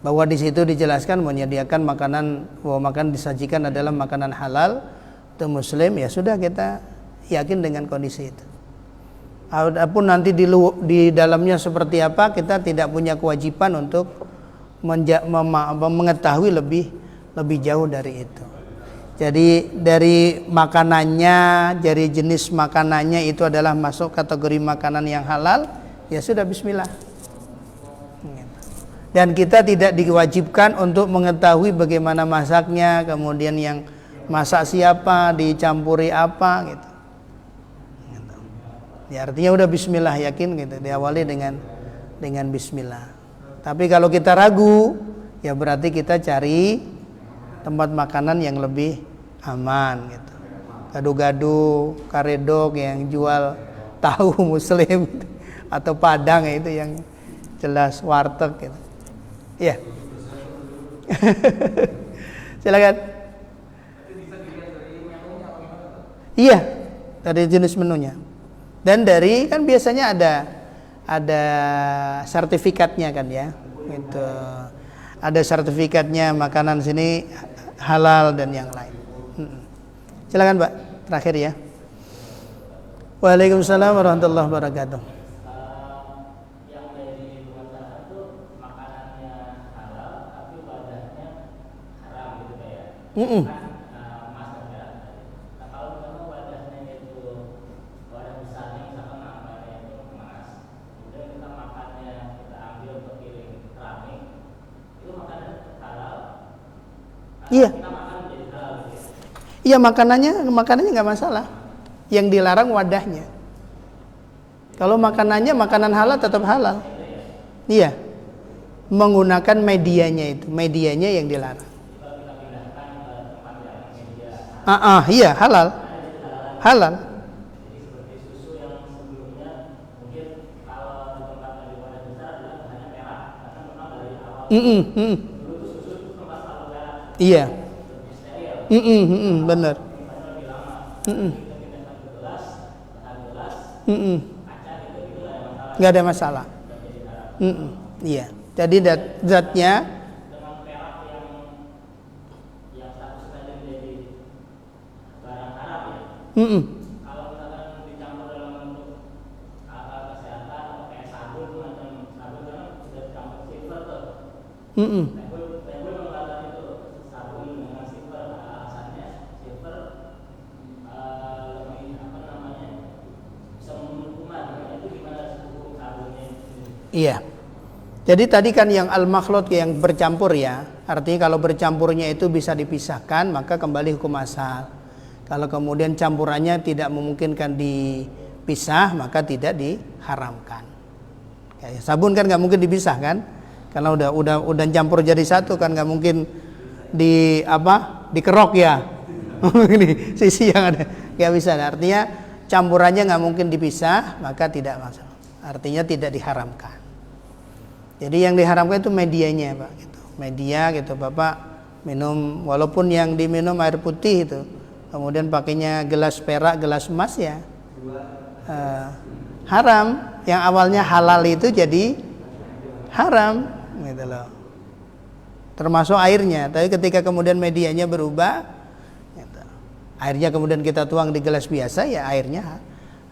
Bahwa di situ dijelaskan menyediakan makanan, bahwa makanan disajikan adalah makanan halal untuk muslim, ya sudah kita yakin dengan kondisi itu. Adapun nanti di dalamnya seperti apa, kita tidak punya kewajiban untuk mengetahui lebih jauh dari itu. Jadi dari makanannya, dari jenis makanannya itu adalah masuk kategori makanan yang halal, ya sudah bismillah. Dan kita tidak diwajibkan untuk mengetahui bagaimana masaknya, kemudian yang masak siapa, dicampuri apa gitu. Ya artinya udah bismillah, yakin gitu, diawali dengan bismillah. Tapi kalau kita ragu, ya berarti kita cari tempat makanan yang lebih aman gitu. Gado-gado, karedok yang jual tahu muslim atau padang, itu yang jelas warteg gitu. Iya. Silakan. Iya, dari jenis menunya. Dan dari kan biasanya ada sertifikatnya kan ya. Gitu. Ada sertifikatnya makanan sini halal dan yang lain. Silakan Pak, terakhir ya. Waalaikumsalam warahmatullahi wabarakatuh. Yang dari masyarakat itu makanannya halal tapi wadahnya haram gitu kayak. Emas dan perak. Nah kalau misalnya wadahnya itu wadah besarnya misalkan namanya itu emas, kemudian kita makannya kita ambil untuk piring keramik, itu makanan halal. Iya. Kita makan menjadi halal gitu ya. Iya, makanannya nggak masalah. Yang dilarang wadahnya. Kalau makanannya makanan halal tetap halal. Iya. Menggunakan medianya yang dilarang. Iya halal. Halal. Jadi seperti susu yang sebelumnya mungkin kalau ditempatkan di wadah besar adalah bahannya merah karena memang dari awal dulu tuh susu itu tempat selalu merah. Iya. Lebih steril. Benar. Lebih lama. Kita pindahkan ke gelas, kaca gitu Nggak ada masalah. Iya. Jadi zatnya dengan perak yang statusnya jadi barang haram ya. Kalau misalkan dicampur dalam bentuk alat kesehatan atau kayak sabun macam sabun kan sudah dicampur silver tuh. Saya mengatakan itu sabun dengan silver, alasannya silver lebih apa namanya bisa membunuh kuman. Itu gimana hukum sabunnya? iya. Jadi tadi kan yang al-makhlud yang bercampur ya. Artinya kalau bercampurnya itu bisa dipisahkan, maka kembali hukum asal. Kalau kemudian campurannya tidak memungkinkan dipisah, maka tidak diharamkan. Kayak sabun kan nggak mungkin dipisah kan? Karena udah campur jadi satu kan, nggak mungkin dikerok ya. Di sisi yang ada nggak bisa. Gitu. Artinya campurannya nggak mungkin dipisah, maka tidak masalah. Artinya tidak diharamkan. Jadi yang diharamkan itu medianya Pak. Gitu. Media gitu Bapak minum, walaupun yang diminum air putih itu, kemudian pakainya gelas perak, gelas emas ya haram. Yang awalnya halal itu jadi haram gitu loh. Termasuk airnya. Tapi ketika kemudian medianya berubah gitu. Airnya kemudian kita tuang di gelas biasa, ya airnya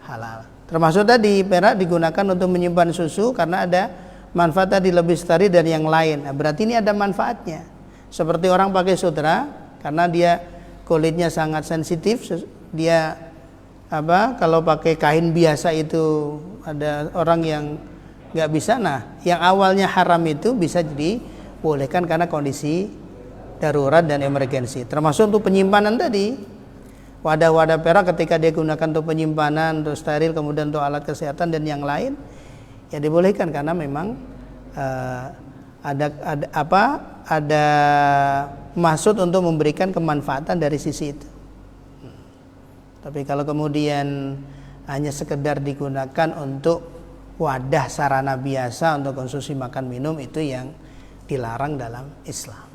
halal. Termasuk tadi perak digunakan untuk menyimpan susu karena ada manfaat tadi lebih steril dan yang lain. Nah, berarti ini ada manfaatnya. Seperti orang pakai sutra karena dia kulitnya sangat sensitif, dia kalau pakai kain biasa itu ada orang yang nggak bisa. Nah, yang awalnya haram itu bisa dibolehkan karena kondisi darurat dan emergensi. Termasuk untuk penyimpanan tadi. Wadah-wadah perak ketika dia gunakan untuk penyimpanan, untuk steril, kemudian untuk alat kesehatan dan yang lain, ya dibolehkan karena memang ada maksud untuk memberikan kemanfaatan dari sisi itu. Tapi kalau kemudian hanya sekedar digunakan untuk wadah sarana biasa untuk konsumsi makan minum, itu yang dilarang dalam Islam.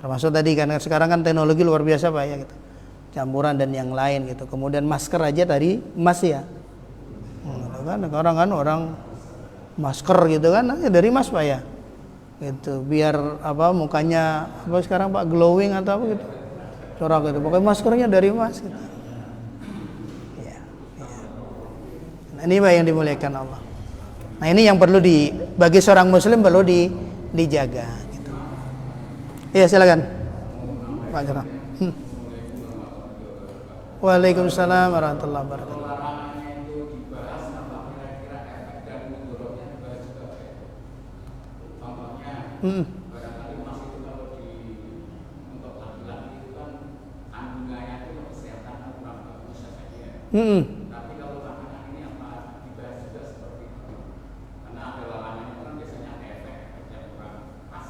Termasuk tadi kan sekarang kan teknologi luar biasa Pak ya gitu. Campuran dan yang lain gitu. Kemudian masker aja tadi emas ya. Orang masker gitu kan ya dari emas Pak ya. Gitu. Biar apa mukanya apa sekarang Pak glowing atau apa gitu. Corak gitu. Pokoknya maskernya dari emas gitu. Ya, ya. Nah, ini Pak yang dimuliakan Allah. Nah, ini yang perlu bagi seorang muslim perlu dijaga gitu. Iya, silakan. Pak Jarang. Waalaikumsalam warahmatullahi wabarakatuh. Barangkali emas itu kalau untuk laki-laki itu kan kandungannya itu kesehatan kurang bagus saja. Tapi kalau larangan ini apa dibahas juga seperti itu? Karena ada larangan itu kan biasanya ada efek yang kurang pas.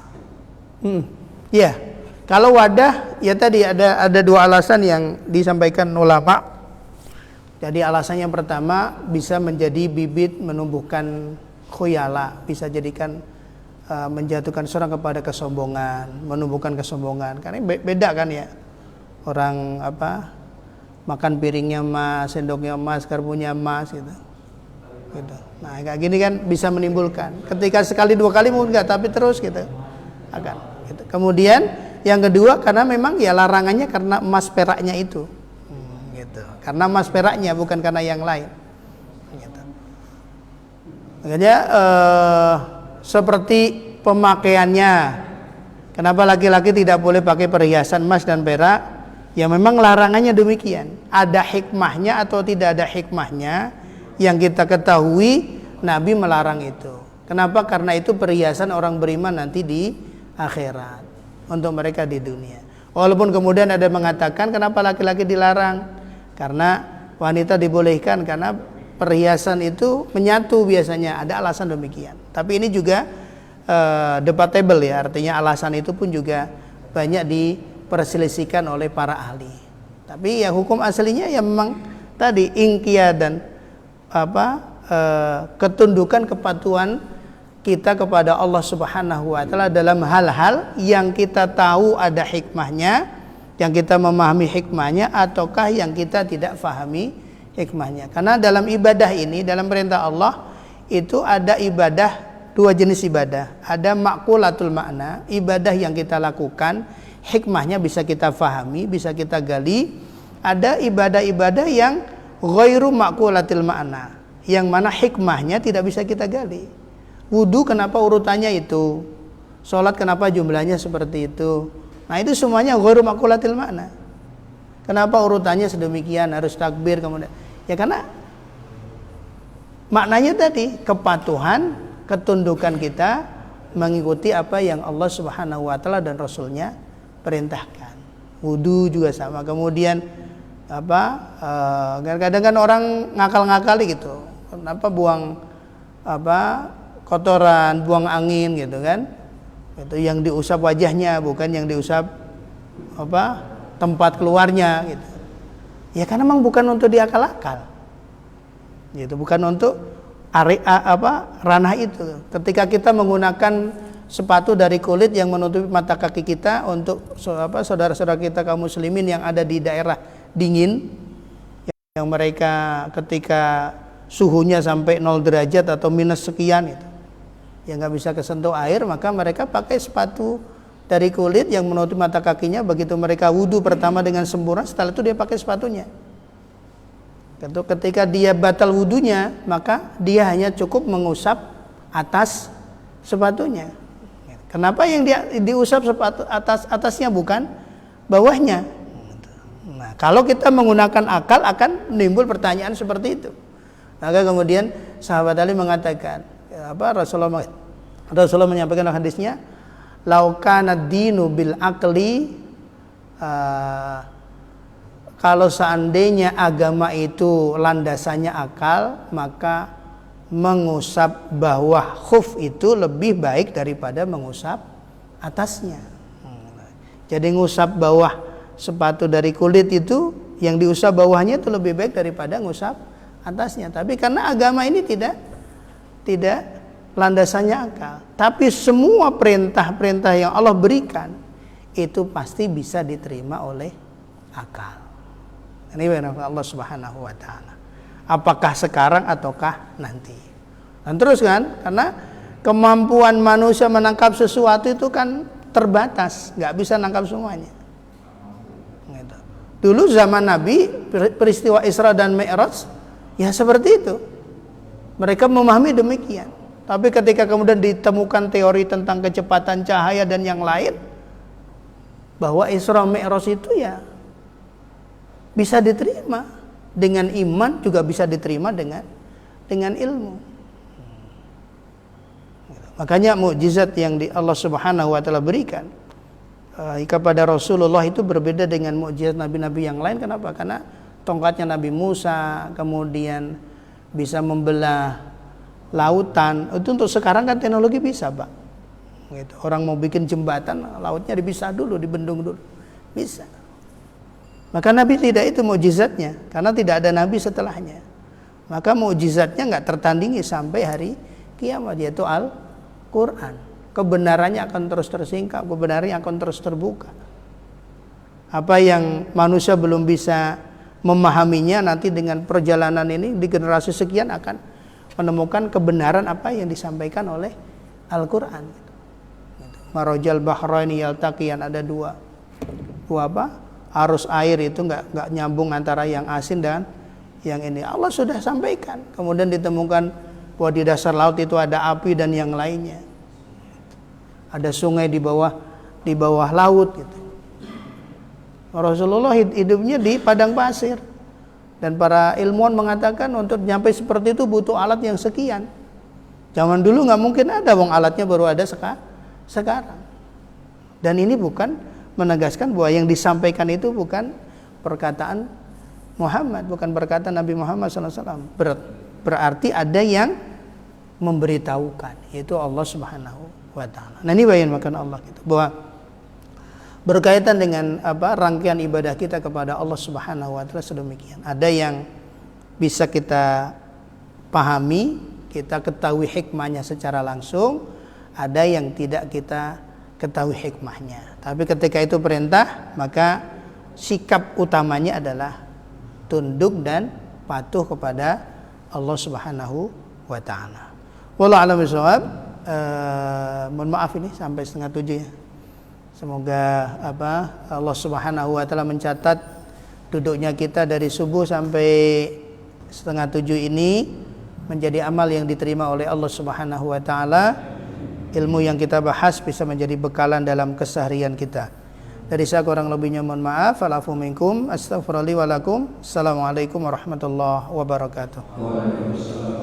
Ya, kalau wadah ya tadi ada dua alasan yang disampaikan ulama. Jadi alasan yang pertama bisa menjadi bibit menumbuhkan khuyala, bisa jadikan menjatuhkan seorang kepada kesombongan, menumbuhkan kesombongan. Karena beda kan ya. Orang apa makan piringnya emas, sendoknya emas, garpunya emas gitu. Nah, kayak gini kan bisa menimbulkan. Ketika sekali dua kali mungkin enggak, tapi terus gitu. Akan gitu. Kemudian yang kedua karena memang ya larangannya karena emas peraknya itu. Gitu. Karena emas peraknya bukan karena yang lain. Gitu. Makanya seperti pemakaiannya. Kenapa laki-laki tidak boleh pakai perhiasan emas dan perak? Ya memang larangannya demikian. Ada hikmahnya atau tidak ada hikmahnya yang kita ketahui Nabi melarang itu. Kenapa? Karena itu perhiasan orang beriman nanti di akhirat untuk mereka di dunia. Walaupun kemudian ada mengatakan kenapa laki-laki dilarang? Karena wanita dibolehkan karena perhiasan itu menyatu biasanya, ada alasan demikian. Tapi ini juga debatable ya, artinya alasan itu pun juga banyak diperselisihkan oleh para ahli. Tapi ya hukum aslinya ya memang tadi ingkiadan ketundukan kepatuhan kita kepada Allah Subhanahu wa taala dalam hal-hal yang kita tahu ada hikmahnya, yang kita memahami hikmahnya ataukah yang kita tidak fahami hikmahnya. Karena dalam ibadah ini, dalam perintah Allah itu ada ibadah, dua jenis ibadah. Ada ma'qulatul makna, ibadah yang kita lakukan hikmahnya bisa kita fahami, bisa kita gali. Ada ibadah-ibadah yang ghairu ma'qulatil makna, yang mana hikmahnya tidak bisa kita gali. Wudu kenapa urutannya itu? Salat kenapa jumlahnya seperti itu? Nah, itu semuanya ghairu ma'qulatil makna. Kenapa urutannya sedemikian, harus takbir kemudian? Ya karena maknanya tadi kepatuhan, ketundukan kita mengikuti apa yang Allah Subhanahu wa taala dan Rasulnya perintahkan. Wudu juga sama. Kemudian kadang-kadang kan orang ngakal-ngakali gitu. Kenapa buang kotoran, buang angin gitu kan? Itu yang diusap wajahnya, bukan yang diusap tempat keluarnya gitu. Ya karena memang bukan untuk diakal-akal. Gitu, bukan untuk ranah itu. Ketika kita menggunakan sepatu dari kulit yang menutupi mata kaki kita untuk saudara-saudara kita kaum muslimin yang ada di daerah dingin, yang mereka ketika suhunya sampai 0 derajat atau minus sekian itu, yang nggak bisa kesentuh air, maka mereka pakai sepatu dari kulit yang menutup mata kakinya. Begitu mereka wudu pertama dengan sempurna, setelah itu dia pakai sepatunya. Ketika dia batal wudunya, maka dia hanya cukup mengusap atas sepatunya. Kenapa yang dia diusap sepatu atasnya bukan bawahnya? Nah, kalau kita menggunakan akal akan menimbul pertanyaan seperti itu. Maka kemudian sahabat Ali mengatakan, Rasulullah menyampaikan hadisnya, laukana dinu bil akli, kalau seandainya agama itu landasannya akal, maka mengusap bawah khuf itu lebih baik daripada mengusap atasnya. Jadi ngusap bawah sepatu dari kulit itu, yang diusap bawahnya itu lebih baik daripada ngusap atasnya. Tapi karena agama ini tidak landasannya akal, tapi semua perintah-perintah yang Allah berikan itu pasti bisa diterima oleh akal. Ini firman Allah Subhanahu wa taala. Apakah sekarang ataukah nanti? Dan terus kan, karena kemampuan manusia menangkap sesuatu itu kan terbatas, nggak bisa nangkap semuanya. Gitu. Dulu zaman Nabi, peristiwa Isra dan Mi'raj ya seperti itu. Mereka memahami demikian. Tapi ketika kemudian ditemukan teori tentang kecepatan cahaya dan yang lain, bahwa Isra Mi'raj itu ya bisa diterima dengan iman, juga bisa diterima dengan ilmu. Makanya mukjizat yang Allah Subhanahu wa taala berikan kepada Rasulullah itu berbeda dengan mukjizat nabi-nabi yang lain. Kenapa? Karena tongkatnya Nabi Musa kemudian bisa membelah lautan. Itu untuk sekarang kan teknologi bisa, Pak. Gitu. Orang mau bikin jembatan, lautnya dipisah dulu, dibendung dulu. Bisa. Maka Nabi tidak, itu mukjizatnya, karena tidak ada Nabi setelahnya. Maka mukjizatnya nggak tertandingi sampai hari kiamat, yaitu Al-Quran. Kebenarannya akan terus tersingkap, kebenarannya akan terus terbuka. Apa yang manusia belum bisa memahaminya, nanti dengan perjalanan ini di generasi sekian akan menemukan kebenaran apa yang disampaikan oleh Al-Quran. Marajal bahraini yaltaqiyan, ada dua apa? Arus air itu nggak nyambung antara yang asin dan yang ini. Allah sudah sampaikan. Kemudian ditemukan bahwa di dasar laut itu ada api dan yang lainnya. Ada sungai di bawah laut gitu. Rasulullah hidupnya di padang pasir. Dan para ilmuwan mengatakan untuk nyampe seperti itu butuh alat yang sekian. Zaman dulu nggak mungkin ada, wong alatnya baru ada sekarang. Dan ini bukan menegaskan bahwa yang disampaikan itu bukan perkataan Muhammad, bukan perkataan Nabi Muhammad SAW. Berarti ada yang memberitahukan, yaitu Allah Subhanahu wa taala. Nah, ini bayangkan Allah gitu, bahwa berkaitan dengan rangkaian ibadah kita kepada Allah Subhanahu wa taala sedemikian. Ada yang bisa kita pahami, kita ketahui hikmahnya secara langsung, ada yang tidak kita ketahui hikmahnya. Tapi ketika itu perintah, maka sikap utamanya adalah tunduk dan patuh kepada Allah Subhanahu wa taala. Wallahu a'lam bishawab. Mohon maaf ini sampai 6:30 ya. Semoga Allah Subhanahu wa taala mencatat duduknya kita dari subuh sampai 6:30 ini menjadi amal yang diterima oleh Allah Subhanahu wa taala. Ilmu yang kita bahas bisa menjadi bekalan dalam keseharian kita. Dari saya kurang lebihnya mohon maaf. Alafu minkum, astaghfirullahi wa lakum. Assalamualaikum warahmatullahi wabarakatuh. Waalaikumsalam.